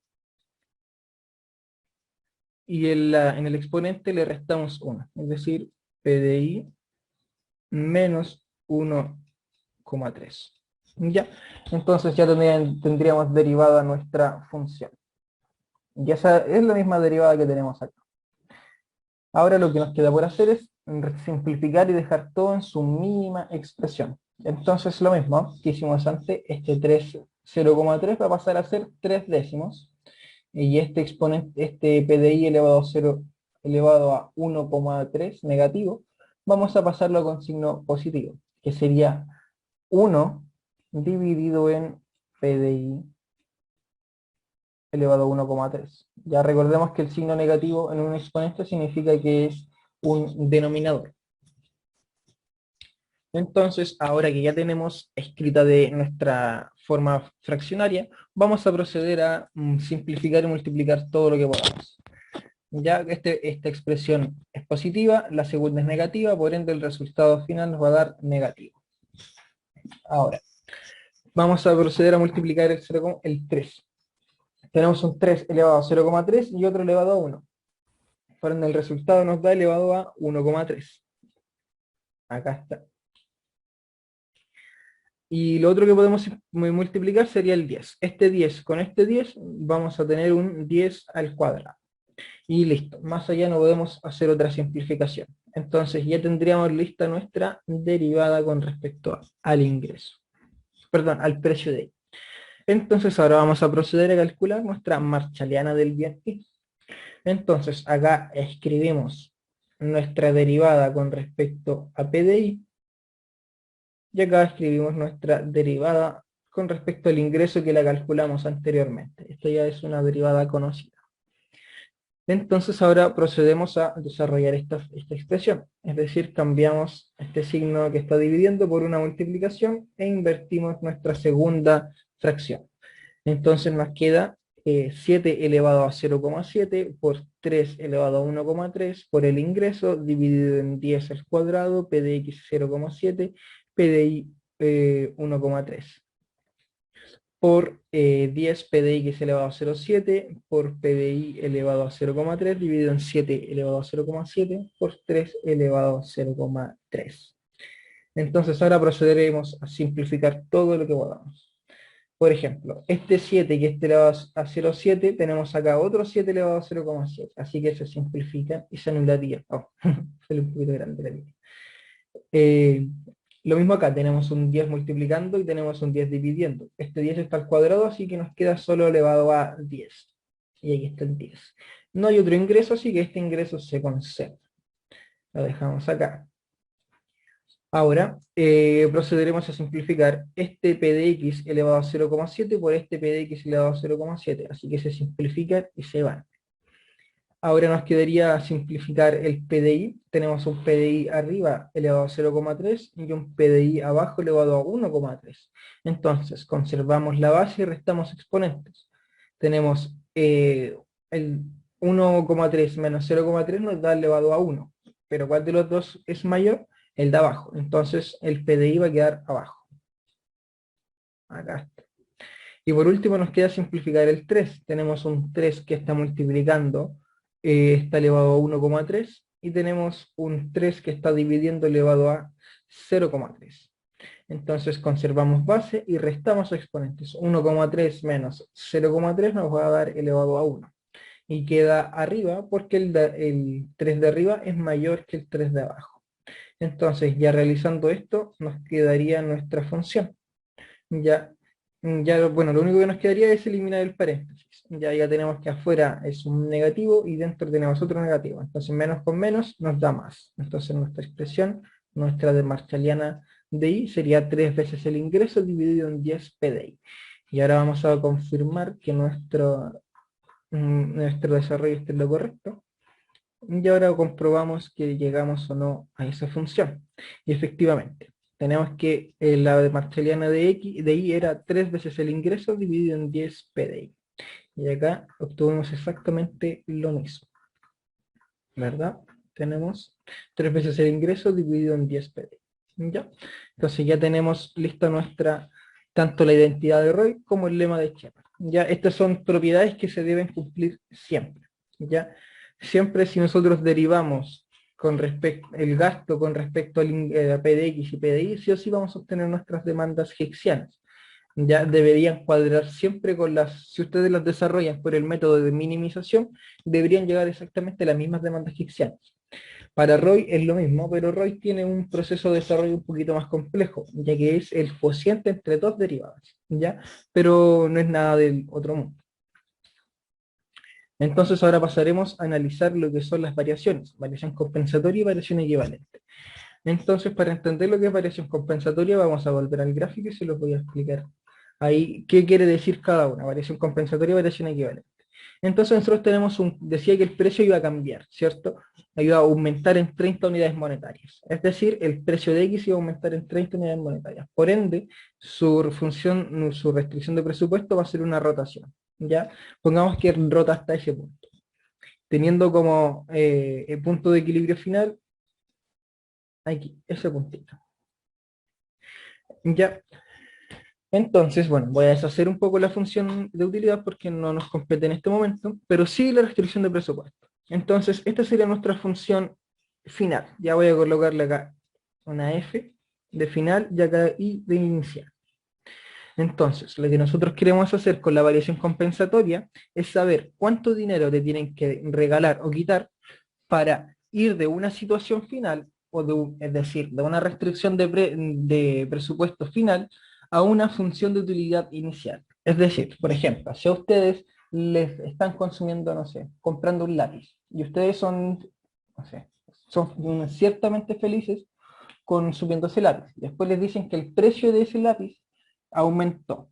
y en el exponente le restamos 1, es decir, PDI menos 1,3. ¿Ya? Entonces ya tendríamos derivada nuestra función. Y esa es la misma derivada que tenemos acá. Ahora lo que nos queda por hacer es simplificar y dejar todo en su mínima expresión. Entonces lo mismo que hicimos antes, este 0,3 va a pasar a ser 3 décimos, y este exponente, este PDI elevado a 0, elevado a 1,3 negativo, vamos a pasarlo con signo positivo, que sería 1 dividido en PDI elevado a 1,3. Ya recordemos que el signo negativo en un exponente significa que es un denominador. Entonces, ahora que ya tenemos escrita de nuestra forma fraccionaria, vamos a proceder a simplificar y multiplicar todo lo que podamos. Ya que esta expresión es positiva, la segunda es negativa, por ende el resultado final nos va a dar negativo. Ahora, vamos a proceder a multiplicar el 3. Tenemos un 3 elevado a 0,3 y otro elevado a 1. Por ende el resultado nos da elevado a 1,3. Acá está. Y lo otro que podemos multiplicar sería el 10. Este 10 con este 10 vamos a tener un 10 al cuadrado. Y listo, más allá no podemos hacer otra simplificación. Entonces ya tendríamos lista nuestra derivada con respecto al ingreso. Perdón, al precio de. Entonces ahora vamos a proceder a calcular nuestra marshalliana del bien I. Entonces acá escribimos nuestra derivada con respecto a PDI. Y acá escribimos nuestra derivada con respecto al ingreso que la calculamos anteriormente. Esto ya es una derivada conocida. Entonces ahora procedemos a desarrollar esta expresión, es decir, cambiamos este signo que está dividiendo por una multiplicación e invertimos nuestra segunda fracción. Entonces nos queda 7 elevado a 0,7 por 3 elevado a 1,3 por el ingreso dividido en 10 al cuadrado, PDX 0,7, PDI 1,3 por 10 PDX elevado a 0,7 por PDI elevado a 0,3 dividido en 7 elevado a 0,7 por 3 elevado a 0,3. Entonces ahora procederemos a simplificar todo lo que podamos. Por ejemplo, este 7 que es elevado a 0,7, tenemos acá otro 7 elevado a 0,7. Así que se simplifica y se anularía. Oh, sale un poquito grande la línea. Lo mismo acá, tenemos un 10 multiplicando y tenemos un 10 dividiendo. Este 10 está al cuadrado, así que nos queda solo elevado a 10. Y aquí está el 10. No hay otro ingreso, así que este ingreso se conserva. Lo dejamos acá. Ahora procederemos a simplificar este PDX elevado a 0,7 por este PDX elevado a 0,7. Así que se simplifican y se van. Ahora nos quedaría simplificar el PDI. Tenemos un PDI arriba elevado a 0,3 y un PDI abajo elevado a 1,3. Entonces, conservamos la base y restamos exponentes. Tenemos 1,3 menos 0,3 nos da elevado a 1. Pero ¿cuál de los dos es mayor? El de abajo. Entonces el PDI va a quedar abajo. Acá está. Y por último nos queda simplificar el 3. Tenemos un 3 que está multiplicando, está elevado a 1,3. Y tenemos un 3 que está dividiendo elevado a 0,3. Entonces conservamos base y restamos exponentes. 1,3 menos 0,3 nos va a dar elevado a 1. Y queda arriba porque el 3 de arriba es mayor que el 3 de abajo. Entonces ya realizando esto nos quedaría nuestra función. Ya, bueno, lo único que nos quedaría es eliminar el paréntesis. Ya tenemos que afuera es un negativo y dentro tenemos otro negativo. Entonces menos con menos nos da más. Entonces nuestra expresión, nuestra de Marshalliana de I, sería 3 veces el ingreso dividido en 10 PDI. Y ahora vamos a confirmar que nuestro desarrollo esté en lo correcto. Y ahora comprobamos que llegamos o no a esa función. Y efectivamente, tenemos que la de Marshalliana de I era 3 veces el ingreso dividido en 10 PDI. Y acá obtuvimos exactamente lo mismo, ¿verdad? Tenemos 3 veces el ingreso dividido en 10 PDI. ¿Ya? Entonces ya tenemos lista nuestra, tanto la identidad de Roy como el lema de Shepard. Ya, estas son propiedades que se deben cumplir siempre. ¿Ya? Siempre si nosotros derivamos con respecto el gasto con respecto a PDX y PDI, sí o sí vamos a obtener nuestras demandas hicksianas. Ya deberían cuadrar siempre con si ustedes las desarrollan por el método de minimización, deberían llegar exactamente a las mismas demandas hicksianas. Para Roy es lo mismo, pero Roy tiene un proceso de desarrollo un poquito más complejo, ya que es el cociente entre dos derivadas, ¿ya? Pero no es nada del otro mundo. Entonces ahora pasaremos a analizar lo que son las variaciones, variación compensatoria y variación equivalente. Entonces, para entender lo que es variación compensatoria, vamos a volver al gráfico y se los voy a explicar ahí qué quiere decir cada una, variación compensatoria y variación equivalente. Entonces nosotros decía que el precio iba a cambiar, ¿cierto? Iba a aumentar en 30 unidades monetarias. Es decir, el precio de X iba a aumentar en 30 unidades monetarias. Por ende, su restricción de presupuesto va a ser una rotación, ¿ya? Pongamos que rota hasta ese punto. Teniendo como el punto de equilibrio final, aquí, ese puntito. Ya, entonces, bueno, voy a deshacer un poco la función de utilidad porque no nos compete en este momento, pero sí la restricción de presupuesto. Entonces, esta sería nuestra función final. Ya voy a colocarle acá una F de final y acá I de inicial. Entonces, lo que nosotros queremos hacer con la variación compensatoria es saber cuánto dinero te tienen que regalar o quitar para ir de una situación final, es decir, de una restricción de presupuesto final, a una función de utilidad inicial. Es decir, por ejemplo, si a ustedes les están consumiendo, no sé, comprando un lápiz, y ustedes son, no sé, son ciertamente felices consumiendo ese lápiz. Después les dicen que el precio de ese lápiz aumentó.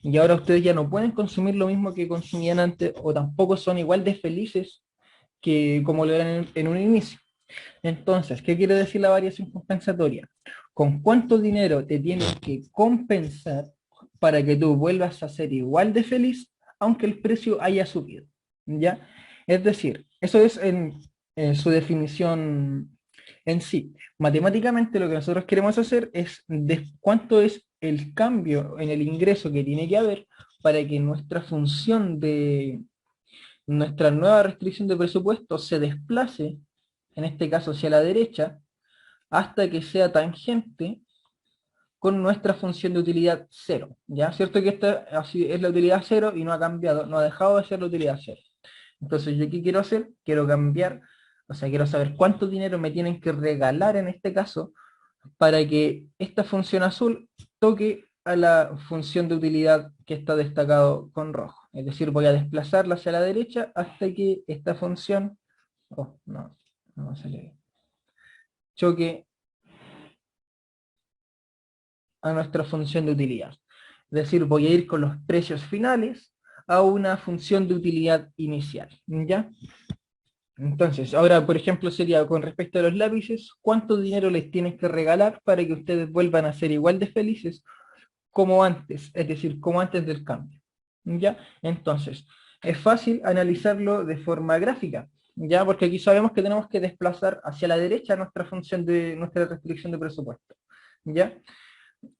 Y ahora ustedes ya no pueden consumir lo mismo que consumían antes, o tampoco son igual de felices que como lo eran en un inicio. Entonces, ¿qué quiere decir la variación compensatoria? ¿Con cuánto dinero te tienes que compensar para que tú vuelvas a ser igual de feliz, aunque el precio haya subido? ¿Ya? Es decir, eso es en su definición en sí. Matemáticamente lo que nosotros queremos hacer es de cuánto es el cambio en el ingreso que tiene que haber para que nuestra nueva restricción de presupuesto se desplace, en este caso hacia la derecha, hasta que sea tangente con nuestra función de utilidad cero. ¿Ya? Cierto que esta así es la utilidad cero y no ha cambiado, no ha dejado de ser la utilidad cero. Entonces, ¿yo qué quiero hacer? Quiero cambiar, o sea, quiero saber cuánto dinero me tienen que regalar en este caso para que esta función azul toque a la función de utilidad que está destacado con rojo. Es decir, voy a desplazarla hacia la derecha hasta que esta función, oh, no, no sale bien, choque a nuestra función de utilidad. Es decir, voy a ir con los precios finales a una función de utilidad inicial. ¿Ya? Entonces, ahora, por ejemplo, sería con respecto a los lápices, ¿cuánto dinero les tienes que regalar para que ustedes vuelvan a ser igual de felices como antes? Es decir, como antes del cambio. ¿Ya? Entonces, es fácil analizarlo de forma gráfica, ya, porque aquí sabemos que tenemos que desplazar hacia la derecha nuestra restricción de presupuesto, ya.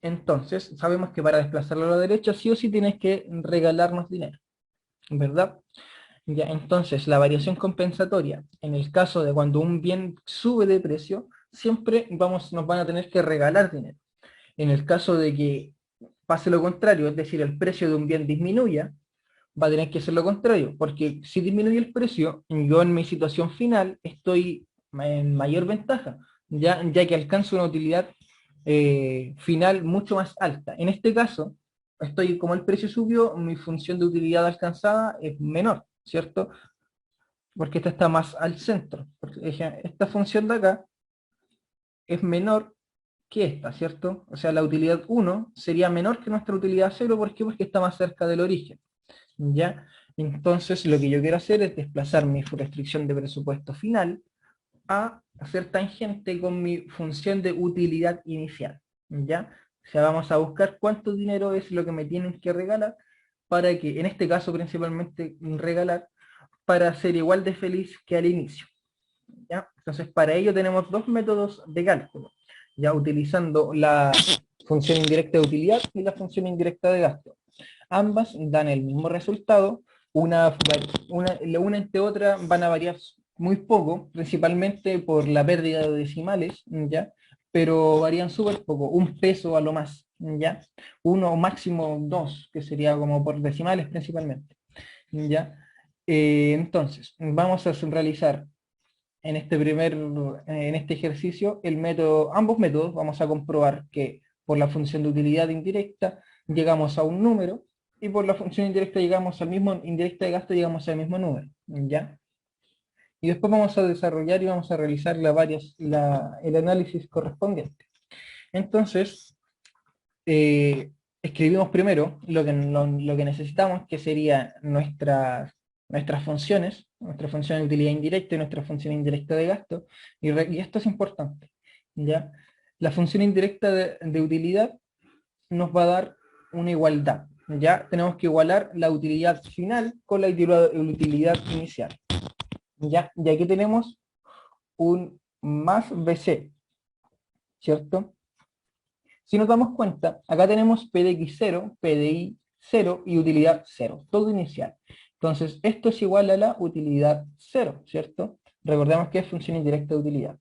Entonces, sabemos que para desplazarlo a la derecha, sí o sí tienes que regalarnos dinero, ¿verdad? Ya, entonces, la variación compensatoria, en el caso de cuando un bien sube de precio, siempre nos van a tener que regalar dinero. En el caso de que pase lo contrario, es decir, el precio de un bien disminuya, va a tener que ser lo contrario, porque si disminuye el precio, yo en mi situación final estoy en mayor ventaja, ya que alcanzo una utilidad final mucho más alta. En este caso, como el precio subió, mi función de utilidad alcanzada es menor, ¿cierto? Porque esta está más al centro. Porque esta función de acá es menor que esta, ¿cierto? O sea, la utilidad 1 sería menor que nuestra utilidad 0, ¿por qué? Porque está más cerca del origen. ¿Ya? Entonces, lo que yo quiero hacer es desplazar mi restricción de presupuesto final a hacer tangente con mi función de utilidad inicial, ¿ya? O sea, vamos a buscar cuánto dinero es lo que me tienen que regalar para que, en este caso principalmente, regalar para ser igual de feliz que al inicio, ¿ya? Entonces, para ello tenemos dos métodos de cálculo, ya utilizando la función indirecta de utilidad y la función indirecta de gasto. Ambas dan el mismo resultado, una entre otra van a variar muy poco, principalmente por la pérdida de decimales, ¿ya? Pero varían súper poco, un peso a lo más, ¿ya? Uno o máximo dos, que sería como por decimales principalmente, ¿ya? Entonces, vamos a realizar en este ejercicio ambos métodos. Vamos a comprobar que por la función de utilidad indirecta llegamos a un número y por la función indirecta indirecta de gasto llegamos al mismo número, ¿ya? Y después vamos a desarrollar y vamos a realizar el análisis correspondiente. Entonces, escribimos primero lo que necesitamos, que serían nuestras funciones, nuestra función de utilidad indirecta y nuestra función indirecta de gasto, y esto es importante, ¿ya? La función indirecta de utilidad nos va a dar una igualdad, ¿ya? Tenemos que igualar la utilidad final con la utilidad inicial, ¿ya? Y aquí tenemos un más BC, ¿cierto? Si nos damos cuenta, acá tenemos PDX 0, PDI 0 y utilidad 0, todo inicial. Entonces, esto es igual a la utilidad 0, ¿cierto? Recordemos que es función indirecta de utilidad.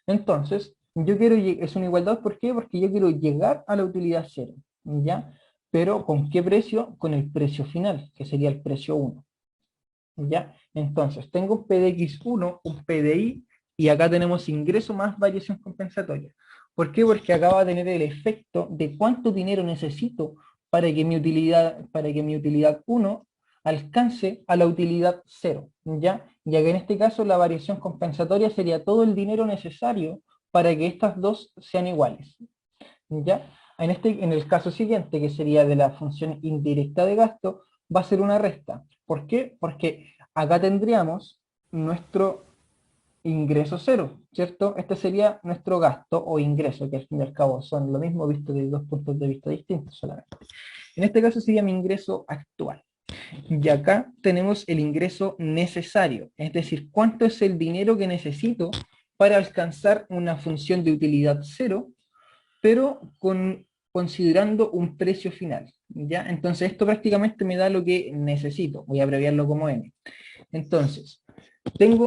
Entonces, es una igualdad, ¿por qué? Porque yo quiero llegar a la utilidad 0, ¿ya? Pero, ¿con qué precio? Con el precio final, que sería el precio 1, ¿ya? Entonces, tengo un PDX1, un PDI, y acá tenemos ingreso más variación compensatoria. ¿Por qué? Porque acá va a tener el efecto de cuánto dinero necesito para que mi utilidad 1 alcance a la utilidad 0, ¿ya? Ya que en este caso la variación compensatoria sería todo el dinero necesario para que estas dos sean iguales, ¿ya? En el caso siguiente, que sería de la función indirecta de gasto, va a ser una resta. ¿Por qué? Porque acá tendríamos nuestro ingreso cero, ¿cierto? Este sería nuestro gasto o ingreso, que al fin y al cabo son lo mismo visto desde dos puntos de vista distintos solamente. En este caso sería mi ingreso actual. Y acá tenemos el ingreso necesario, es decir, cuánto es el dinero que necesito para alcanzar una función de utilidad cero, pero considerando un precio final, ¿ya? Entonces esto prácticamente me da lo que necesito, voy a abreviarlo como N. Entonces,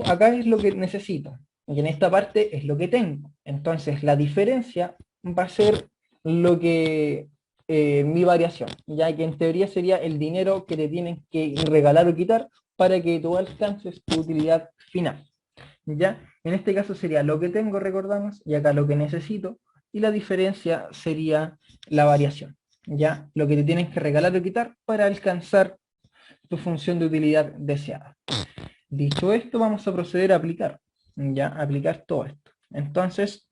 acá es lo que necesito, y en esta parte es lo que tengo. Entonces la diferencia va a ser lo que mi variación, ya que en teoría sería el dinero que te tienen que regalar o quitar para que tú alcances tu utilidad final. ¿Ya? En este caso sería lo que tengo, recordamos, y acá lo que necesito, y la diferencia sería la variación, ¿ya? Lo que te tienes que regalar o quitar para alcanzar tu función de utilidad deseada. Dicho esto, vamos a proceder a aplicar, ¿ya? A aplicar todo esto. Entonces,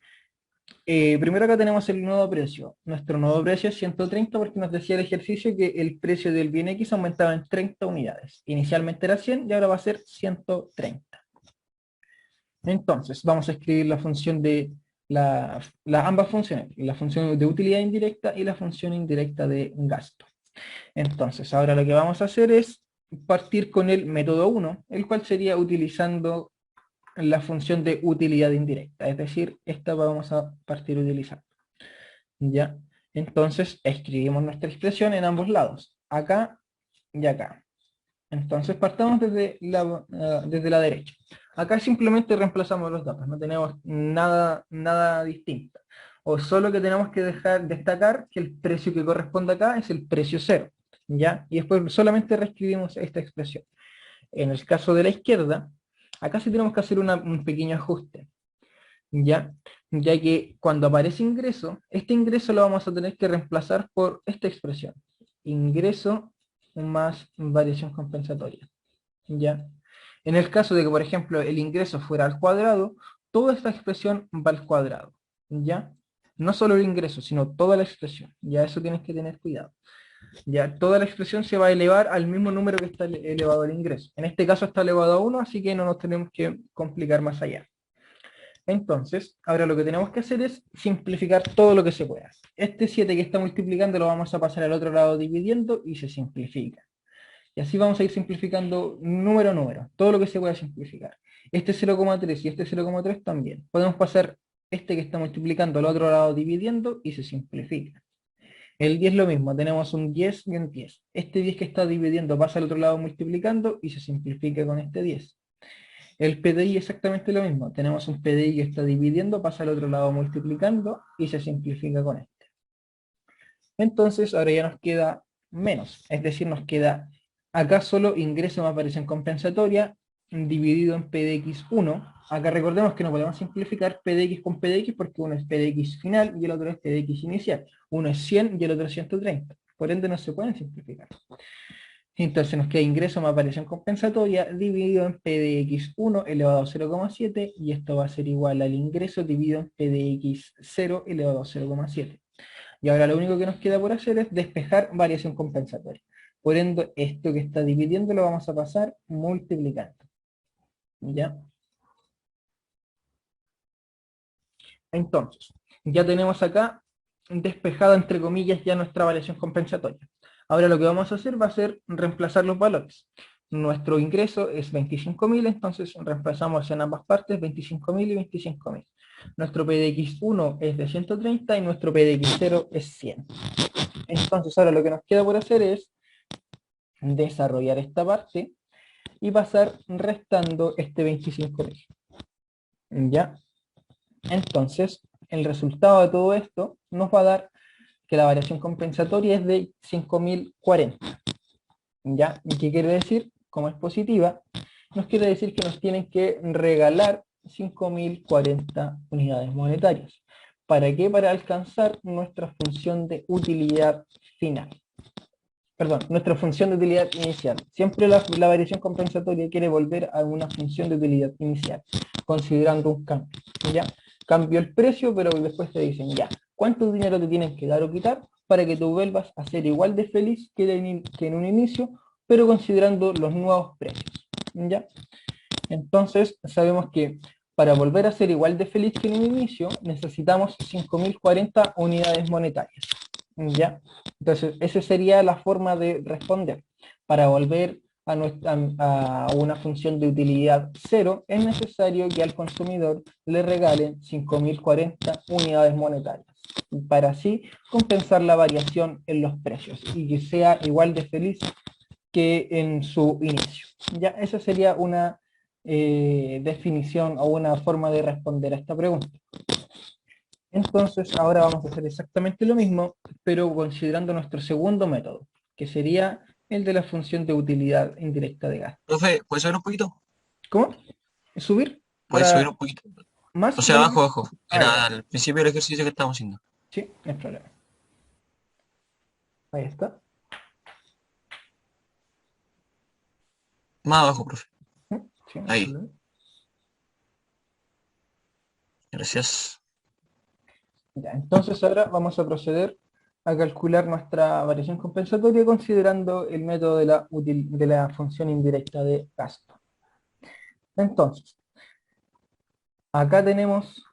primero acá tenemos el nuevo precio. Nuestro nuevo precio es 130 porque nos decía el ejercicio que el precio del bien X aumentaba en 30 unidades. Inicialmente era 100 y ahora va a ser 130. Entonces, vamos a escribir la función de ambas funciones, la función de utilidad indirecta y la función indirecta de gasto. Entonces, ahora lo que vamos a hacer es partir con el método 1, el cual sería utilizando la función de utilidad indirecta, es decir, esta vamos a partir utilizando. ¿Ya? Entonces escribimos nuestra expresión en ambos lados, acá y acá. Entonces partamos desde la derecha. Acá simplemente reemplazamos los datos, no tenemos nada distinto. O solo que tenemos que destacar que el precio que corresponde acá es el precio cero, ¿ya? Y después solamente reescribimos esta expresión. En el caso de la izquierda, acá sí tenemos que hacer un pequeño ajuste, ¿ya? Ya que cuando aparece ingreso, este ingreso lo vamos a tener que reemplazar por esta expresión. Ingreso más variación compensatoria, ¿ya? En el caso de que, por ejemplo, el ingreso fuera al cuadrado, toda esta expresión va al cuadrado, ¿ya? No solo el ingreso, sino toda la expresión. Ya eso tienes que tener cuidado. Ya toda la expresión se va a elevar al mismo número que está elevado el ingreso. En este caso está elevado a 1, así que no nos tenemos que complicar más allá. Entonces, ahora lo que tenemos que hacer es simplificar todo lo que se pueda. Este 7 que está multiplicando lo vamos a pasar al otro lado dividiendo y se simplifica. Y así vamos a ir simplificando número a número, todo lo que se pueda simplificar. Este 0,3 y este 0,3 también. Podemos pasar este que está multiplicando al otro lado dividiendo y se simplifica. El 10 lo mismo, tenemos un 10 y un 10. Este 10 que está dividiendo pasa al otro lado multiplicando y se simplifica con este 10. El PDI exactamente lo mismo, tenemos un PDI que está dividiendo, pasa al otro lado multiplicando y se simplifica con este. Entonces ahora ya nos queda menos, es decir, nos queda acá solo ingreso más variación compensatoria dividido en PDX1. Acá recordemos que no podemos simplificar PDX con PDX porque uno es PDX final y el otro es PDX inicial. Uno es 100 y el otro es 130. Por ende no se pueden simplificar. Entonces nos queda ingreso más variación compensatoria dividido en PDX1 elevado a 0,7 y esto va a ser igual al ingreso dividido en PDX0 elevado a 0,7. Y ahora lo único que nos queda por hacer es despejar variación compensatoria. Por ende, esto que está dividiendo lo vamos a pasar multiplicando. ¿Ya? Entonces, ya tenemos acá despejada, entre comillas, ya nuestra variación compensatoria. Ahora lo que vamos a hacer va a ser reemplazar los valores. Nuestro ingreso es 25.000, entonces reemplazamos en ambas partes 25.000 y 25.000. Nuestro PDX1 es de 130 y nuestro PDX0 es 100. Entonces ahora lo que nos queda por hacer es desarrollar esta parte y pasar restando este 25.000. ¿Ya? Entonces, el resultado de todo esto nos va a dar que la variación compensatoria es de 5.040. ¿Ya? ¿Y qué quiere decir? Como es positiva, nos quiere decir que nos tienen que regalar 5.040 unidades monetarias. ¿Para qué? Para alcanzar nuestra función de utilidad final. Perdón, nuestra función de utilidad inicial. Siempre la variación compensatoria quiere volver a una función de utilidad inicial, considerando un cambio. ¿Ya? Cambió el precio, pero después te dicen, ya, ¿cuánto dinero te tienen que dar o quitar para que tú vuelvas a ser igual de feliz que en un inicio, pero considerando los nuevos precios? ¿Ya? Entonces, sabemos que para volver a ser igual de feliz que en un inicio, necesitamos 5.040 unidades monetarias. ¿Ya? Entonces, esa sería la forma de responder. Para volver a una función de utilidad cero, es necesario que al consumidor le regalen 5.040 unidades monetarias, para así compensar la variación en los precios y que sea igual de feliz que en su inicio. Ya, esa sería una definición o una forma de responder a esta pregunta. Entonces, ahora vamos a hacer exactamente lo mismo, pero considerando nuestro segundo método, que sería el de la función de utilidad indirecta de gasto. Profe, ¿puede subir un poquito? ¿Cómo? ¿Subir? ¿Puede subir ¿Para un poquito? O más sea, de lo que... abajo, abajo. Ah, ya, Era al principio del ejercicio que estábamos haciendo. sí, no hay problema. Ahí está. Más abajo, profe. Sí, no hay Ahí. problema. Gracias. Ya, entonces ahora vamos a proceder a calcular nuestra variación compensatoria considerando el método de la función indirecta de gasto. Entonces, acá tenemos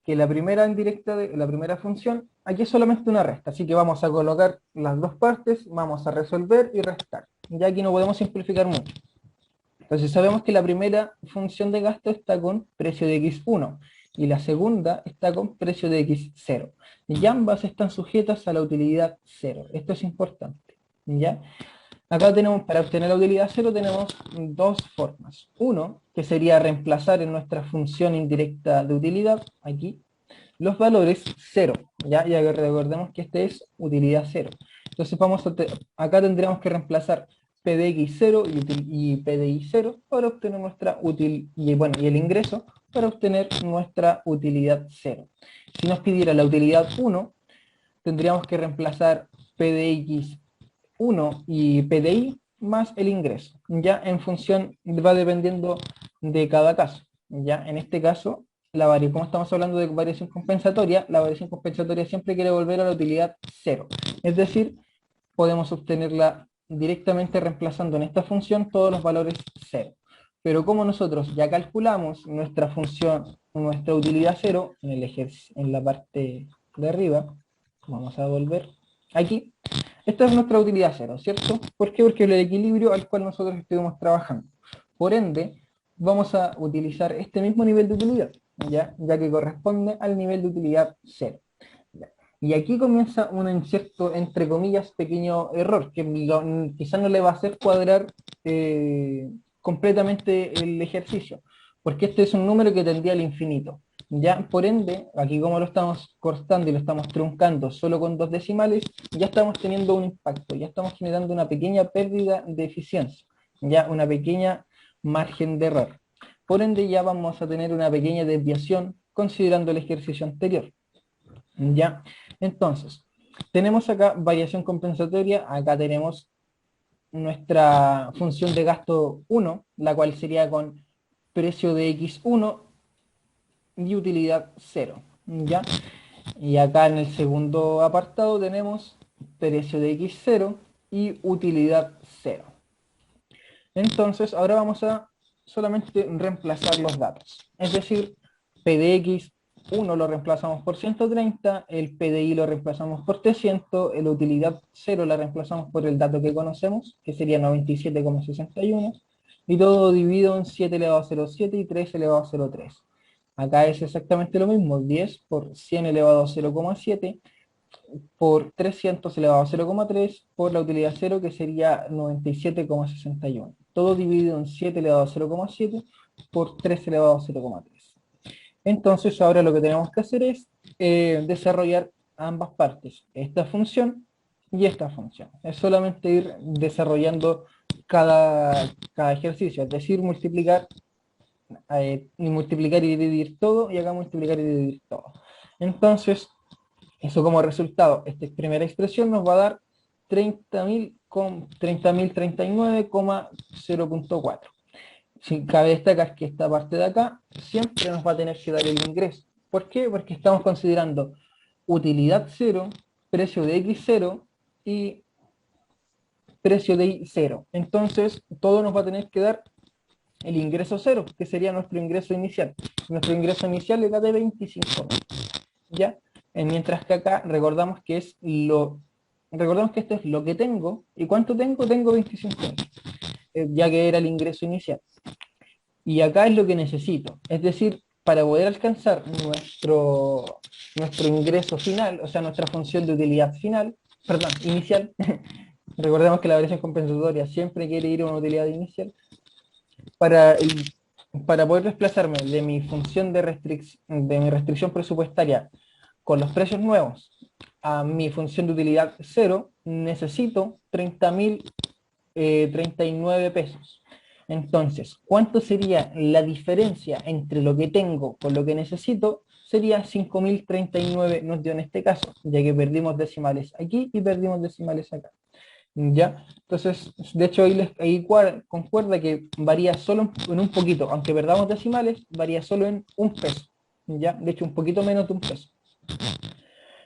que la primera indirecta de la primera función, aquí es solamente una resta, así que vamos a colocar las dos partes, vamos a resolver y restar. ya aquí no podemos simplificar mucho. Entonces sabemos que la primera función de gasto está con precio de x1 y la segunda está con precio de x0. Y ambas están sujetas a la utilidad 0. Esto es importante, ¿ya? Acá tenemos, para obtener la utilidad 0 tenemos dos formas. Uno, que sería reemplazar en nuestra función indirecta de utilidad, aquí, los valores 0, ¿ya? Ya que recordemos que este es utilidad 0. Entonces acá tendríamos que reemplazar PDX0 y PDI0 para obtener nuestra y el ingreso para obtener nuestra utilidad 0. Si nos pidiera la utilidad 1, tendríamos que reemplazar PDX1 y PDI más el ingreso. Ya en función, va dependiendo de cada caso. Ya en este caso, como estamos hablando de variación compensatoria, la variación compensatoria siempre quiere volver a la utilidad 0. Es decir, podemos obtenerla directamente reemplazando en esta función todos los valores 0. Pero como nosotros ya calculamos nuestra función, nuestra utilidad 0, en la parte de arriba, vamos a volver aquí, esta es nuestra utilidad 0, ¿cierto? ¿Por qué? Porque es el equilibrio al cual nosotros estuvimos trabajando. Por ende, vamos a utilizar este mismo nivel de utilidad, ya que corresponde al nivel de utilidad 0. Y aquí comienza un incierto, entre comillas, pequeño error, que quizás no le va a hacer cuadrar completamente el ejercicio, porque este es un número que tendría al infinito. Ya, por ende, aquí como lo estamos cortando y lo estamos truncando solo con dos decimales, ya estamos teniendo un impacto, ya estamos generando una pequeña pérdida de eficiencia, ya una pequeña margen de error. Por ende, ya vamos a tener una pequeña desviación considerando el ejercicio anterior. ¿Ya? Entonces, tenemos acá variación compensatoria, acá tenemos nuestra función de gasto 1, la cual sería con precio de x1 y utilidad 0, ¿ya? Y acá en el segundo apartado tenemos precio de x0 y utilidad 0. Entonces, ahora vamos a solamente reemplazar los datos. Es decir, PDX1 lo reemplazamos por 130, el PDI lo reemplazamos por 300, la utilidad 0 la reemplazamos por el dato que conocemos, que sería 97,61, y todo dividido en 7 elevado a 0,7 y 3 elevado a 0,3. Acá es exactamente lo mismo, 10 por 100 elevado a 0,7 por 300 elevado a 0,3 por la utilidad 0 que sería 97,61. Todo dividido en 7 elevado a 0,7 por 3 elevado a 0,3. Entonces ahora lo que tenemos que hacer es desarrollar ambas partes, esta función y esta función. Es solamente ir desarrollando cada ejercicio, es decir, multiplicar y dividir todo, y acá multiplicar y dividir todo. Entonces, eso como resultado, esta primera expresión nos va a dar 30.039,0.4. Si cabe destacar que esta parte de acá siempre nos va a tener que dar el ingreso. ¿Por qué? Porque estamos considerando utilidad 0, precio de x0 y precio de y0. Entonces, todo nos va a tener que dar el ingreso 0, que sería nuestro ingreso inicial. Nuestro ingreso inicial era de 25.000. ¿Ya? Mientras que acá recordamos que esto es lo que tengo. ¿Y cuánto tengo? Tengo 25.000, ya que era el ingreso inicial. Y acá es lo que necesito. Es decir, para poder alcanzar nuestro ingreso final, o sea, nuestra función de utilidad final, perdón, inicial, recordemos que la variación compensatoria siempre quiere ir a una utilidad inicial, para, para poder desplazarme de mi función de mi restricción presupuestaria con los precios nuevos a mi función de utilidad 0, necesito 30.039 pesos. Entonces, ¿cuánto sería la diferencia entre lo que tengo con lo que necesito? Sería 5.039, nos dio en este caso, ya que perdimos decimales aquí y perdimos decimales acá. ¿Ya? Entonces, de hecho, ahí concuerda que varía solo en un poquito, aunque perdamos decimales, varía solo en un peso. ¿Ya? De hecho, un poquito menos de un peso.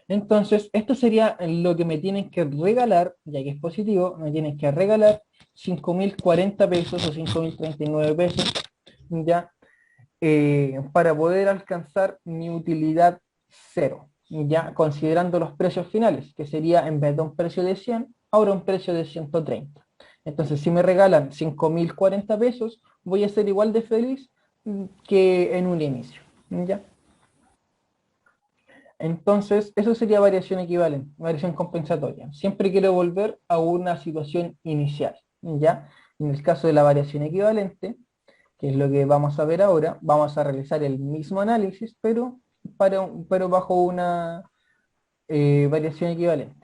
Entonces, esto sería lo que me tienen que regalar, ya que es positivo, me tienen que regalar 5.040 pesos o 5.039 pesos, ¿ya? Para poder alcanzar mi utilidad 0, ya considerando los precios finales, que sería en vez de un precio de 100, ahora un precio de 130. Entonces, si me regalan 5.040 pesos, voy a ser igual de feliz que en un inicio, ¿ya? Entonces, eso sería variación equivalente, variación compensatoria. Siempre quiero volver a una situación inicial, ¿ya? En el caso de la variación equivalente, que es lo que vamos a ver ahora, vamos a realizar el mismo análisis, pero bajo una variación equivalente.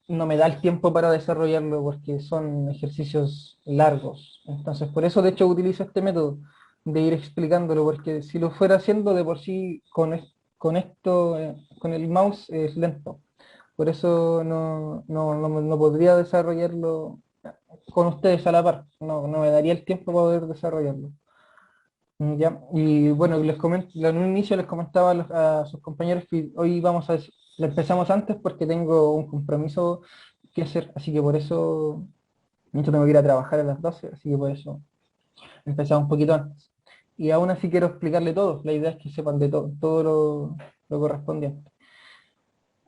No me da el tiempo para desarrollarlo porque son ejercicios largos. Entonces, por eso de hecho utilizo este método de ir explicándolo, porque si lo fuera haciendo de por sí con esto, con el mouse es lento. Por eso no podría desarrollarlo con ustedes a la par. No me daría el tiempo para poder desarrollarlo. Ya, y bueno, les comento, en un inicio les comentaba a sus compañeros que hoy le empezamos antes porque tengo un compromiso que hacer, así que por eso, de hecho tengo que ir a trabajar a las 12, así que por eso empezamos un poquito antes. Y aún así quiero explicarle todo, la idea es que sepan de todo, lo correspondiente.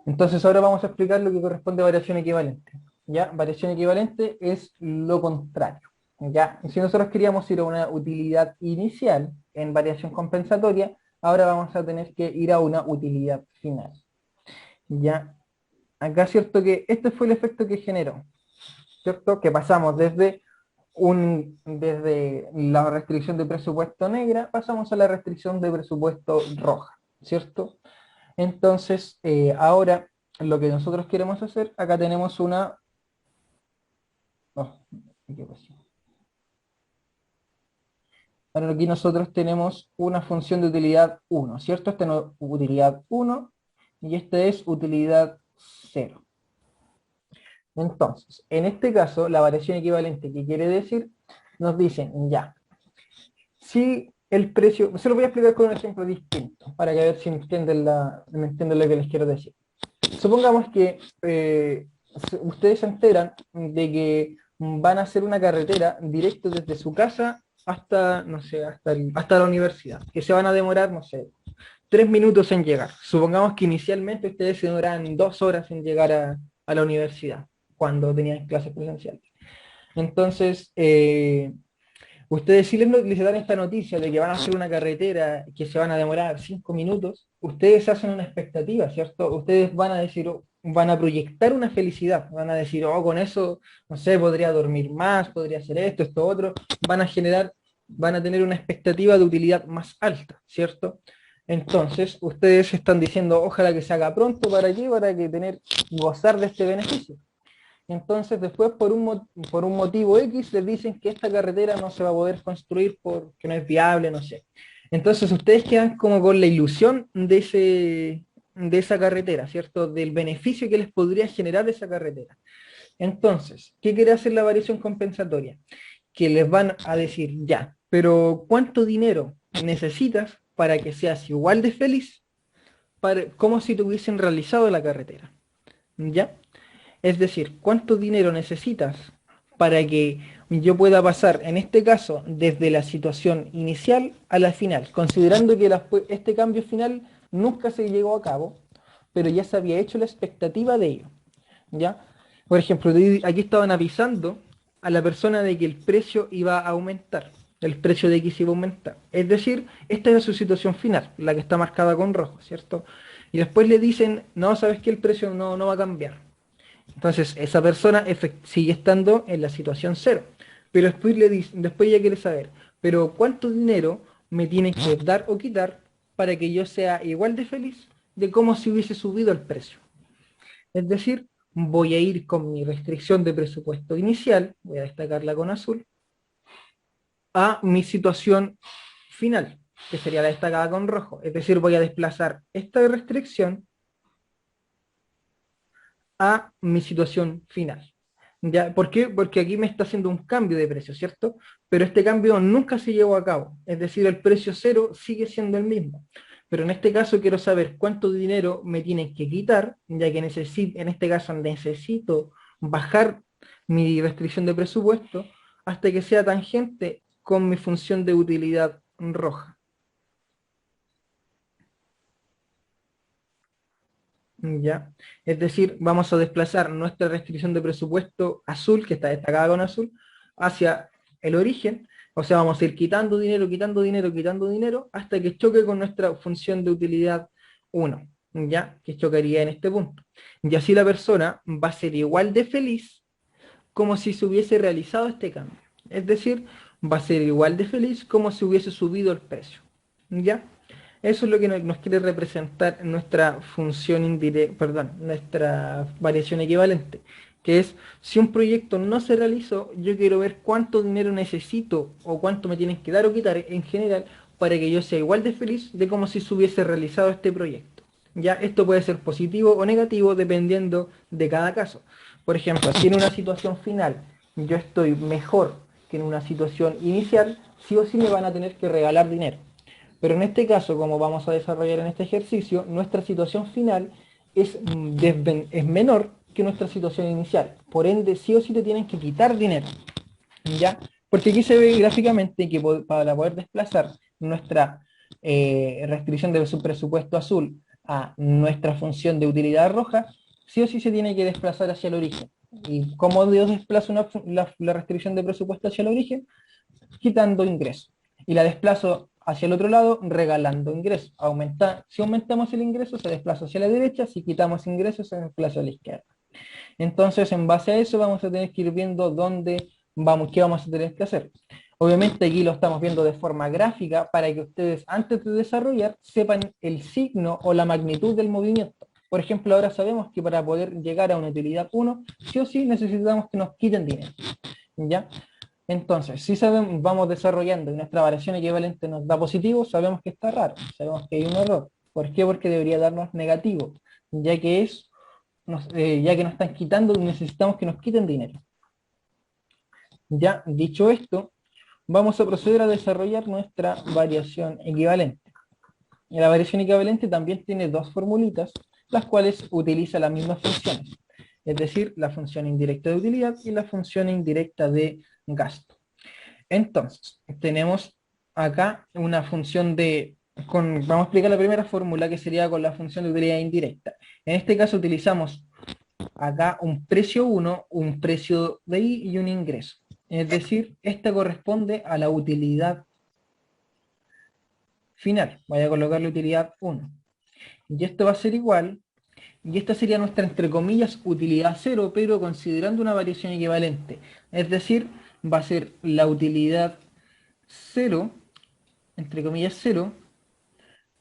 Entonces ahora vamos a explicar lo que corresponde a variación equivalente. ¿Ya? Variación equivalente es lo contrario. ¿Ya? Y si nosotros queríamos ir a una utilidad inicial en variación compensatoria, ahora vamos a tener que ir a una utilidad final. ¿Ya? Acá cierto que este fue el efecto que generó, ¿cierto? Que pasamos desde la restricción de presupuesto negra, pasamos a la restricción de presupuesto roja, ¿cierto? Entonces, ahora lo que nosotros queremos hacer, acá tenemos una... oh, ¿qué pasó? Ahora aquí nosotros tenemos una función de utilidad 1, ¿cierto? Esta es utilidad 1 y esta es utilidad 0. Entonces, en este caso, la variación equivalente, ¿qué quiere decir? Nos dicen, ya, si el precio... Se lo voy a explicar con un ejemplo distinto, para que a ver si me entienden lo que les quiero decir. Supongamos que ustedes se enteran de que van a hacer una carretera directo desde su casa hasta, no sé, hasta la universidad, que se van a demorar, no sé, 3 minutos en llegar. Supongamos que inicialmente ustedes se demoran 2 horas en llegar a la universidad, cuando tenían clases presenciales. Entonces, ustedes sí les dan esta noticia de que van a hacer una carretera que se van a demorar 5 minutos, ustedes hacen una expectativa, ¿cierto? Ustedes van a decir, van a proyectar una felicidad, van a decir, oh, con eso, no sé, podría dormir más, podría hacer esto, otro, van a tener una expectativa de utilidad más alta, ¿cierto? Entonces, ustedes están diciendo, ojalá que se haga pronto para que gozar de este beneficio. Entonces después por un motivo X les dicen que esta carretera no se va a poder construir porque no es viable, no sé. Entonces ustedes quedan como con la ilusión de esa carretera, ¿cierto? Del beneficio que les podría generar esa carretera. Entonces, ¿qué quiere hacer la variación compensatoria? Que les van a decir, ya, pero ¿cuánto dinero necesitas para que seas igual de feliz como si te hubiesen realizado la carretera? ¿Ya? Es decir, ¿cuánto dinero necesitas para que yo pueda pasar, en este caso, desde la situación inicial a la final, considerando que este cambio final nunca se llegó a cabo, pero ya se había hecho la expectativa de ello? ¿Ya? Por ejemplo, aquí estaban avisando a la persona de que el precio iba a aumentar, el precio de X iba a aumentar. Es decir, esta era su situación final, la que está marcada con rojo, ¿cierto? Y después le dicen, no, sabes que el precio no va a cambiar. Entonces, esa persona sigue estando en la situación cero. Pero después ya quiere saber, pero ¿cuánto dinero me tienen que dar o quitar para que yo sea igual de feliz de como si hubiese subido el precio? Es decir, voy a ir con mi restricción de presupuesto inicial, voy a destacarla con azul, a mi situación final, que sería la destacada con rojo. Es decir, voy a desplazar esta restricción a mi situación final. ¿Ya? ¿Por qué? Porque aquí me está haciendo un cambio de precio, ¿cierto? Pero este cambio nunca se llevó a cabo. Es decir, el precio cero sigue siendo el mismo. Pero en este caso quiero saber cuánto dinero me tienen que quitar, ya que en este caso necesito bajar mi restricción de presupuesto hasta que sea tangente con mi función de utilidad roja. ¿ya? Es decir, vamos a desplazar nuestra restricción de presupuesto azul, que está destacada con azul, hacia el origen, o sea, vamos a ir quitando dinero, quitando dinero, quitando dinero, hasta que choque con nuestra función de utilidad 1, ¿ya? Que chocaría en este punto. Y así la persona va a ser igual de feliz como si se hubiese realizado este cambio. Es decir, va a ser igual de feliz como si hubiese subido el precio, ¿ya? Eso es lo que nos quiere representar nuestra función indirecta, perdón, nuestra variación equivalente, que es, si un proyecto no se realizó, yo quiero ver cuánto dinero necesito o cuánto me tienen que dar o quitar en general para que yo sea igual de feliz de como si se hubiese realizado este proyecto. Ya, esto puede ser positivo o negativo dependiendo de cada caso. Por ejemplo, si en una situación final yo estoy mejor que en una situación inicial, sí o sí me van a tener que regalar dinero. Pero en este caso, como vamos a desarrollar en este ejercicio, nuestra situación final es menor que nuestra situación inicial. Por ende, sí o sí te tienen que quitar dinero. ¿Ya? Porque aquí se ve gráficamente que para poder desplazar nuestra restricción de su presupuesto azul a nuestra función de utilidad roja, sí o sí se tiene que desplazar hacia el origen. ¿Y cómo Dios desplaza la restricción de presupuesto hacia el origen? Quitando ingresos. Y la desplazo hacia el otro lado regalando ingresos. Si aumentamos el ingreso, se desplaza hacia la derecha; si quitamos ingresos, se desplaza a la izquierda. Entonces, en base a eso, vamos a tener que ir viendo qué vamos a tener que hacer. Obviamente aquí lo estamos viendo de forma gráfica para que ustedes, antes de desarrollar, sepan el signo o la magnitud del movimiento. Por ejemplo, ahora sabemos que para poder llegar a una utilidad 1, sí o sí necesitamos que nos quiten dinero, ¿ya? Entonces, si sabemos, vamos desarrollando y nuestra variación equivalente nos da positivo, sabemos que está raro, sabemos que hay un error. ¿Por qué? Porque debería darnos negativo, ya que ya que nos están quitando, necesitamos que nos quiten dinero. Ya dicho esto, vamos a proceder a desarrollar nuestra variación equivalente. Y la variación equivalente también tiene dos formulitas, las cuales utiliza las mismas funciones, es decir, la función indirecta de utilidad y la función indirecta de gasto. Entonces, tenemos acá una función vamos a explicar la primera fórmula, que sería con la función de utilidad indirecta. En este caso utilizamos acá un precio 1, un precio de I y un ingreso. Es decir, esta corresponde a la utilidad final. Voy a colocarle utilidad 1. Y esto va a ser igual, y esta sería nuestra, entre comillas, utilidad 0, pero considerando una variación equivalente. Es decir, va a ser la utilidad 0, entre comillas 0,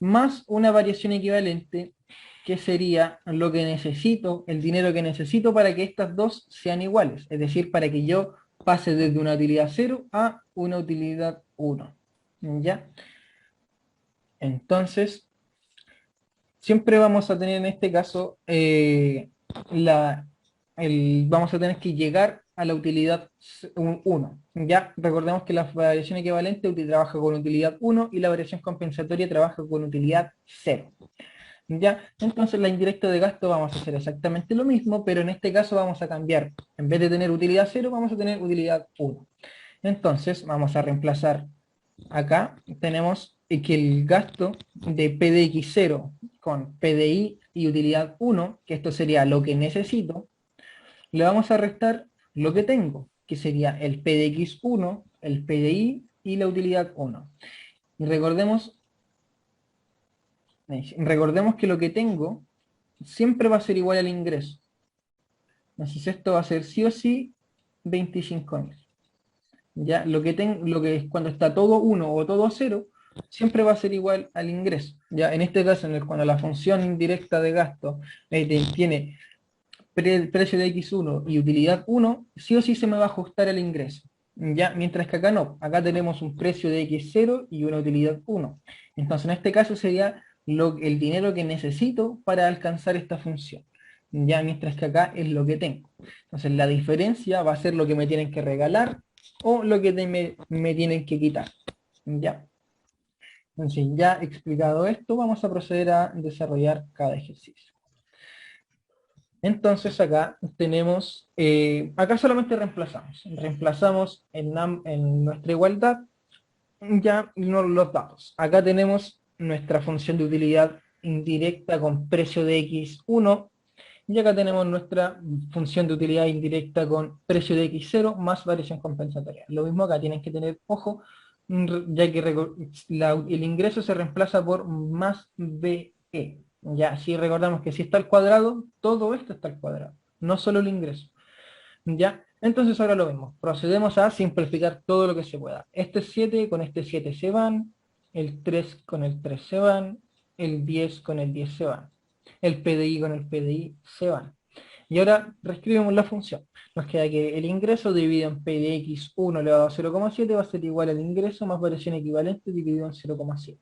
más una variación equivalente, que sería lo que necesito, el dinero que necesito para que estas dos sean iguales, es decir, para que yo pase desde una utilidad 0 a una utilidad 1. ¿Ya? Entonces, siempre vamos a tener en este caso, vamos a tener que llegar a la utilidad 1. Ya recordemos que la variación equivalente trabaja con utilidad 1 y la variación compensatoria trabaja con utilidad 0. ¿Ya? Entonces la indirecta de gasto vamos a hacer exactamente lo mismo, pero en este caso vamos a cambiar. En vez de tener utilidad 0, vamos a tener utilidad 1. Entonces vamos a reemplazar acá. Tenemos que el gasto de PDX0 con PDI y utilidad 1, que esto sería lo que necesito, le vamos a restar lo que tengo, que sería el PDX1, el PDI y la utilidad 1. Y recordemos que lo que tengo siempre va a ser igual al ingreso. Entonces esto va a ser sí o sí 25.000. Ya, lo que es cuando está todo 1 o todo 0, siempre va a ser igual al ingreso. Ya, en este caso, cuando la función indirecta de gasto tiene precio de X1 y utilidad 1, sí o sí se me va a ajustar el ingreso. Ya, mientras que acá no, acá tenemos un precio de X0 y una utilidad 1. Entonces, en este caso sería el dinero que necesito para alcanzar esta función. Ya, mientras que acá es lo que tengo. Entonces, la diferencia va a ser lo que me tienen que regalar o lo que me tienen que quitar. Ya. Entonces, ya explicado esto, vamos a proceder a desarrollar cada ejercicio. Entonces acá tenemos, acá solamente reemplazamos en nuestra igualdad ya no los datos. Acá tenemos nuestra función de utilidad indirecta con precio de X1, y acá tenemos nuestra función de utilidad indirecta con precio de X0 más variación compensatoria. Lo mismo acá, tienen que tener ojo, ya que el ingreso se reemplaza por más BE. Ya, si recordamos que si está al cuadrado, todo esto está al cuadrado, no solo el ingreso. ¿Ya? Entonces ahora lo vemos. Procedemos a simplificar todo lo que se pueda. Este 7 con este 7 se van, el 3 con el 3 se van, el 10 con el 10 se van, el PDI con el PDI se van. Y ahora reescribimos la función. Nos queda que el ingreso dividido en P de X1 elevado a 0,7 va a ser igual al ingreso más variación equivalente dividido en 0,7.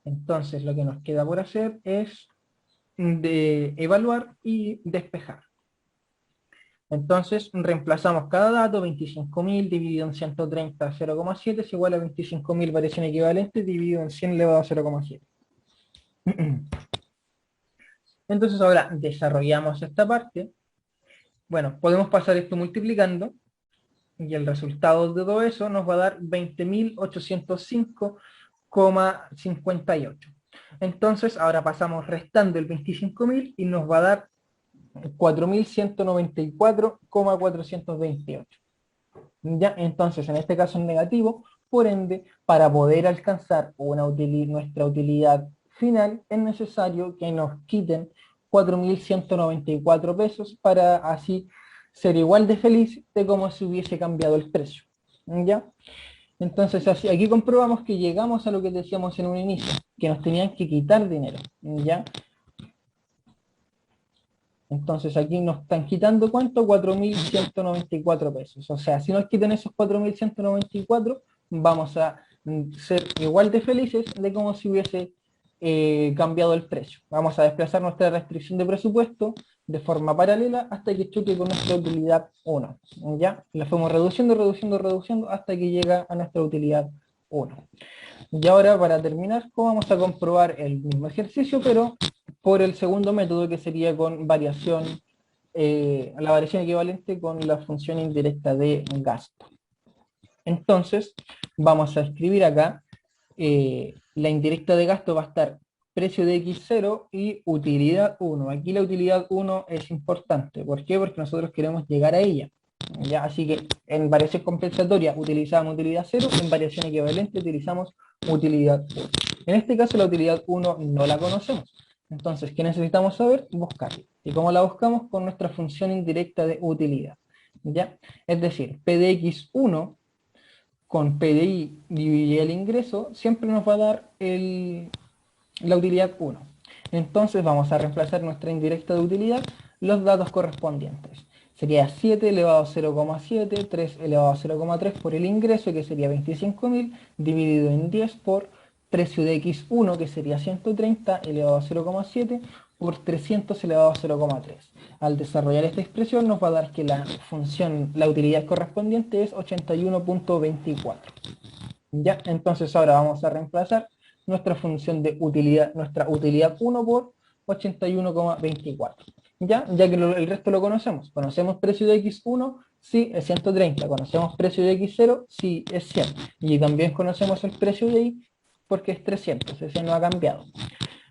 Entonces lo que nos queda por hacer es evaluar y despejar. Entonces reemplazamos cada dato, 25.000 dividido en 130, 0,7 es igual a 25.000 variación equivalente dividido en 100 elevado a 0,7. Entonces ahora desarrollamos esta parte. Bueno, podemos pasar esto multiplicando y el resultado de todo eso nos va a dar 20.805,58. Entonces ahora pasamos restando el 25.000 y nos va a dar 4.194,428. ¿Ya? Entonces, en este caso es negativo, por ende, para poder alcanzar nuestra utilidad final, es necesario que nos quiten 4.194 pesos para así ser igual de feliz de como si hubiese cambiado el precio. ¿Ya? Entonces, así, aquí comprobamos que llegamos a lo que decíamos en un inicio, que nos tenían que quitar dinero. ¿Ya? Entonces aquí nos están quitando ¿cuánto? 4.194 pesos. O sea, si nos quitan esos 4.194, vamos a ser igual de felices de como si hubiese cambiado el precio. Vamos a desplazar nuestra restricción de presupuesto de forma paralela hasta que choque con nuestra utilidad 1. ¿Ya? La fuimos reduciendo, reduciendo, reduciendo hasta que llega a nuestra utilidad 1. Y ahora, para terminar, vamos a comprobar el mismo ejercicio, pero por el segundo método, que sería con variación, la variación equivalente con la función indirecta de gasto. Entonces, vamos a escribir acá, la indirecta de gasto va a estar precio de X0 y utilidad 1. Aquí la utilidad 1 es importante. ¿Por qué? Porque nosotros queremos llegar a ella. ¿Ya? Así que en variación compensatoria utilizamos utilidad 0, en variación equivalente utilizamos utilidad 1. En este caso la utilidad 1 no la conocemos. Entonces, ¿qué necesitamos saber? Buscarla. ¿Y cómo la buscamos? Con nuestra función indirecta de utilidad. ¿Ya? Es decir, P de X1 con PDI dividido el ingreso siempre nos va a dar la utilidad 1. Entonces vamos a reemplazar nuestra indirecta de utilidad los datos correspondientes. Sería 7 elevado a 0,7, 3 elevado a 0,3 por el ingreso, que sería 25.000, dividido en 10 por precio de X1, que sería 130 elevado a 0,7, por 300 elevado a 0,3. Al desarrollar esta expresión nos va a dar que la función, la utilidad correspondiente es 81.24. Ya, entonces ahora vamos a reemplazar nuestra función de utilidad, nuestra utilidad 1 por 81,24. Ya que el resto lo conocemos. Conocemos precio de X1, sí, es 130. Conocemos precio de X0, sí, es 100. Y también conocemos el precio de Y porque es 300, ese no ha cambiado.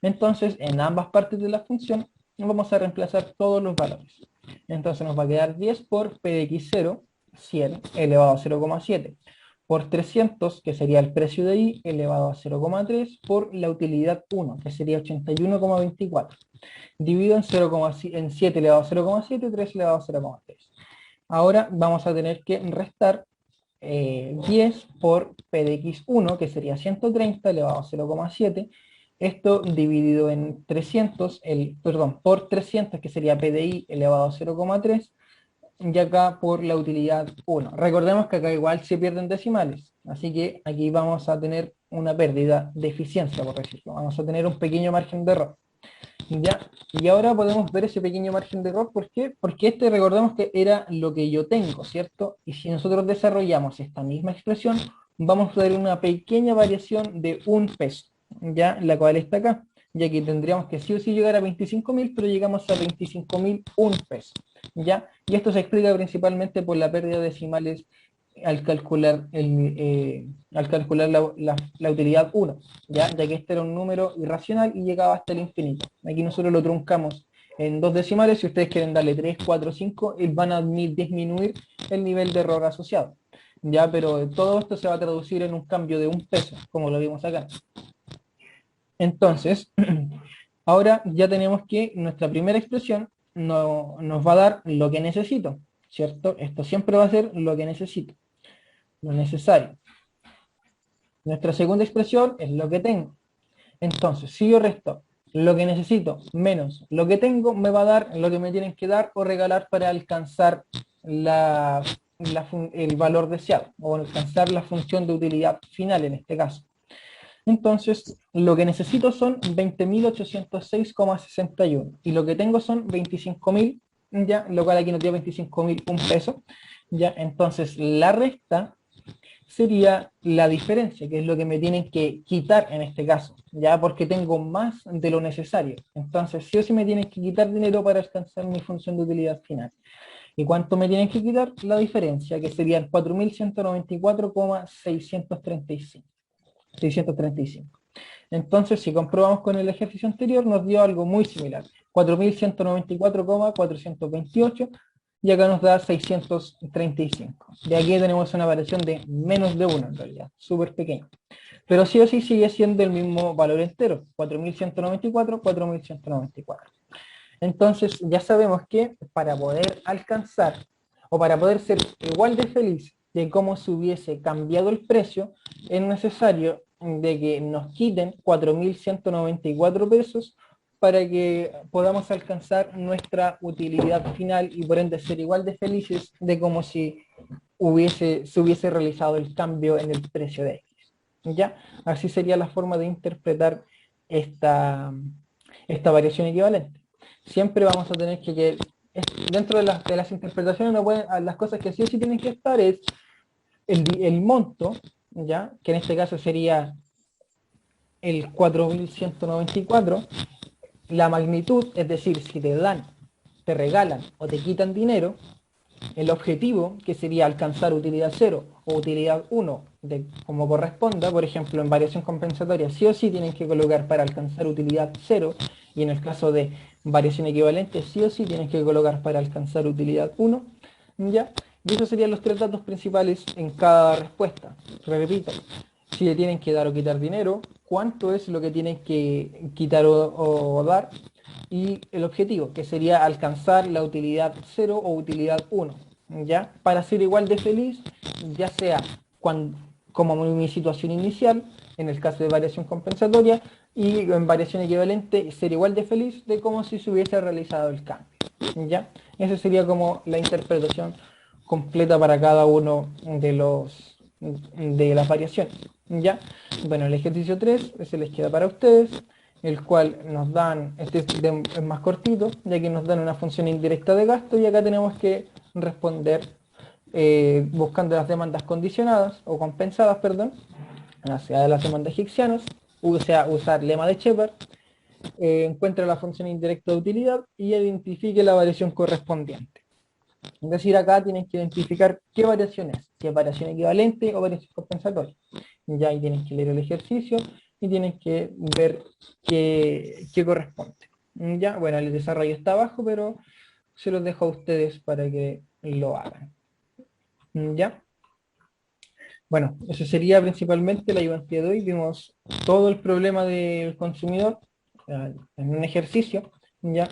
Entonces, en ambas partes de la función vamos a reemplazar todos los valores. Entonces nos va a quedar 10 por P de X0, 100 elevado a 0,7, por 300, que sería el precio de Y, elevado a 0,3, por la utilidad 1, que sería 81,24, dividido en 7 elevado a 0,7, 3 elevado a 0,3. Ahora vamos a tener que restar 10 por P de X1, que sería 130 elevado a 0,7, esto dividido en 300, por 300, que sería PDI elevado a 0,3, y acá por la utilidad 1. Recordemos que acá igual se pierden decimales, así que aquí vamos a tener una pérdida de eficiencia, por decirlo. Vamos a tener un pequeño margen de error. ¿Ya? Y ahora podemos ver ese pequeño margen de error. ¿Por qué? Porque recordemos que era lo que yo tengo, ¿cierto? Y si nosotros desarrollamos esta misma expresión, vamos a ver una pequeña variación de 1 peso, ¿ya? La cual está acá, ya que tendríamos que sí o sí llegar a 25.000, pero llegamos a 25.001 pesos, ¿ya? Y esto se explica principalmente por la pérdida de decimales al calcular la utilidad 1, ya que este era un número irracional y llegaba hasta el infinito. Aquí nosotros lo truncamos en dos decimales. Si ustedes quieren darle 3, 4, 5, van a disminuir el nivel de error asociado. Ya, pero todo esto se va a traducir en un cambio de un peso, como lo vimos acá. Entonces, ahora ya tenemos que nuestra primera expresión nos va a dar lo que necesito, ¿cierto? Esto siempre va a ser lo que necesito, lo necesario. Nuestra segunda expresión es lo que tengo. Entonces, si yo resto lo que necesito menos lo que tengo, me va a dar lo que me tienen que dar o regalar para alcanzar el valor deseado, o alcanzar la función de utilidad final en este caso. Entonces, lo que necesito son 20.806,61 y lo que tengo son 25.000, ya, lo cual aquí nos dio 25.000 un peso, ya. Entonces, la resta sería la diferencia, que es lo que me tienen que quitar en este caso, ya, porque tengo más de lo necesario. Entonces, sí o sí me tienen que quitar dinero para alcanzar mi función de utilidad final. ¿Y cuánto me tienen que quitar? La diferencia, que serían 4.194,635. 635. Entonces, si comprobamos con el ejercicio anterior, nos dio algo muy similar. 4.194,428 y acá nos da 635. De aquí tenemos una variación de menos de 1 en realidad, súper pequeña. Pero sí o sí sigue siendo el mismo valor entero, 4.194, 4.194. Entonces ya sabemos que para poder alcanzar o para poder ser igual de feliz de cómo se hubiese cambiado el precio, es necesario de que nos quiten 4.194 pesos para que podamos alcanzar nuestra utilidad final y por ende ser igual de felices de como si se hubiese realizado el cambio en el precio de X. ¿Ya? Así sería la forma de interpretar esta variación equivalente. Siempre vamos a tener que dentro de las interpretaciones, las cosas que sí o sí tienen que estar es el monto, ¿ya? Que en este caso sería el 4.194, la magnitud, es decir, si te dan, te regalan o te quitan dinero, el objetivo, que sería alcanzar utilidad 0 o utilidad 1, como corresponda. Por ejemplo, en variación compensatoria, sí o sí tienen que colocar para alcanzar utilidad 0, y en el caso de variación equivalente, sí o sí tienen que colocar para alcanzar utilidad 1, ¿ya? Y esos serían los tres datos principales en cada respuesta. Repito, si le tienen que dar o quitar dinero, cuánto es lo que tienen que quitar o dar, y el objetivo, que sería alcanzar la utilidad 0 o utilidad 1, ¿ya? Para ser igual de feliz, ya sea como mi situación inicial, en el caso de variación compensatoria, y en variación equivalente, ser igual de feliz de como si se hubiese realizado el cambio, ¿ya? Esa sería como la interpretación completa para cada uno de las variaciones, ¿ya? Bueno, el ejercicio 3 se les queda para ustedes, el cual nos dan, es más cortito, ya que nos dan una función indirecta de gasto, y acá tenemos que responder buscando las demandas condicionadas, o compensadas, perdón, hacia las demandas egipcianas, o sea, usar lema de Shepard, encuentre la función indirecta de utilidad y identifique la variación correspondiente. Es decir, acá tienen que identificar qué variación es, si es variación equivalente o variación compensatoria. Ya ahí tienen que leer el ejercicio y tienen que ver qué corresponde. Ya, bueno, el desarrollo está abajo, pero se los dejo a ustedes para que lo hagan. Ya, bueno, eso sería principalmente la ayudantía de hoy. Vimos todo el problema del consumidor en un ejercicio, ya,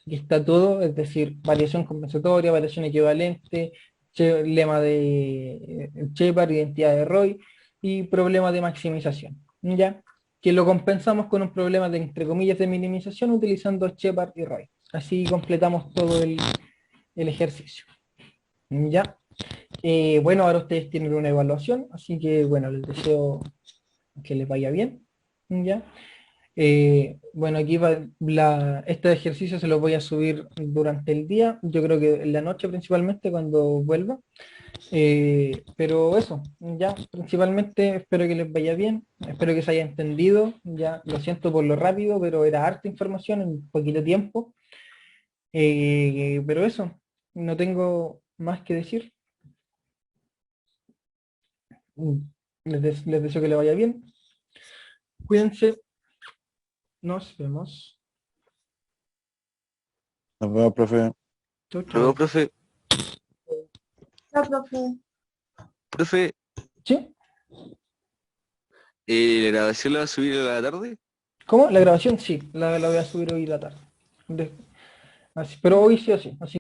y está todo, es decir, variación compensatoria, variación equivalente, lema de Shepard, identidad de Roy y problema de maximización, ¿ya? Que lo compensamos con un problema de, entre comillas, de minimización utilizando Shepard y Roy. Así completamos todo el ejercicio, ¿ya? Bueno, ahora ustedes tienen una evaluación, así que, bueno, les deseo que les vaya bien, ¿ya? Bueno, aquí va este ejercicio se lo voy a subir durante el día, yo creo que en la noche principalmente cuando vuelva. Pero eso, ya, principalmente espero que les vaya bien, espero que se haya entendido, ya, lo siento por lo rápido, pero era harta información en poquito tiempo. Pero eso, no tengo más que decir. Les deseo que le vaya bien. Cuídense. Nos vemos. Nos vemos, profe. Chau, Luego, chau. profe, Chao, profe. profe, ¿Sí? ¿la grabación la va a subir a la tarde? ¿Cómo? La grabación sí, la voy a subir hoy la tarde. Así, pero hoy sí o sí. Así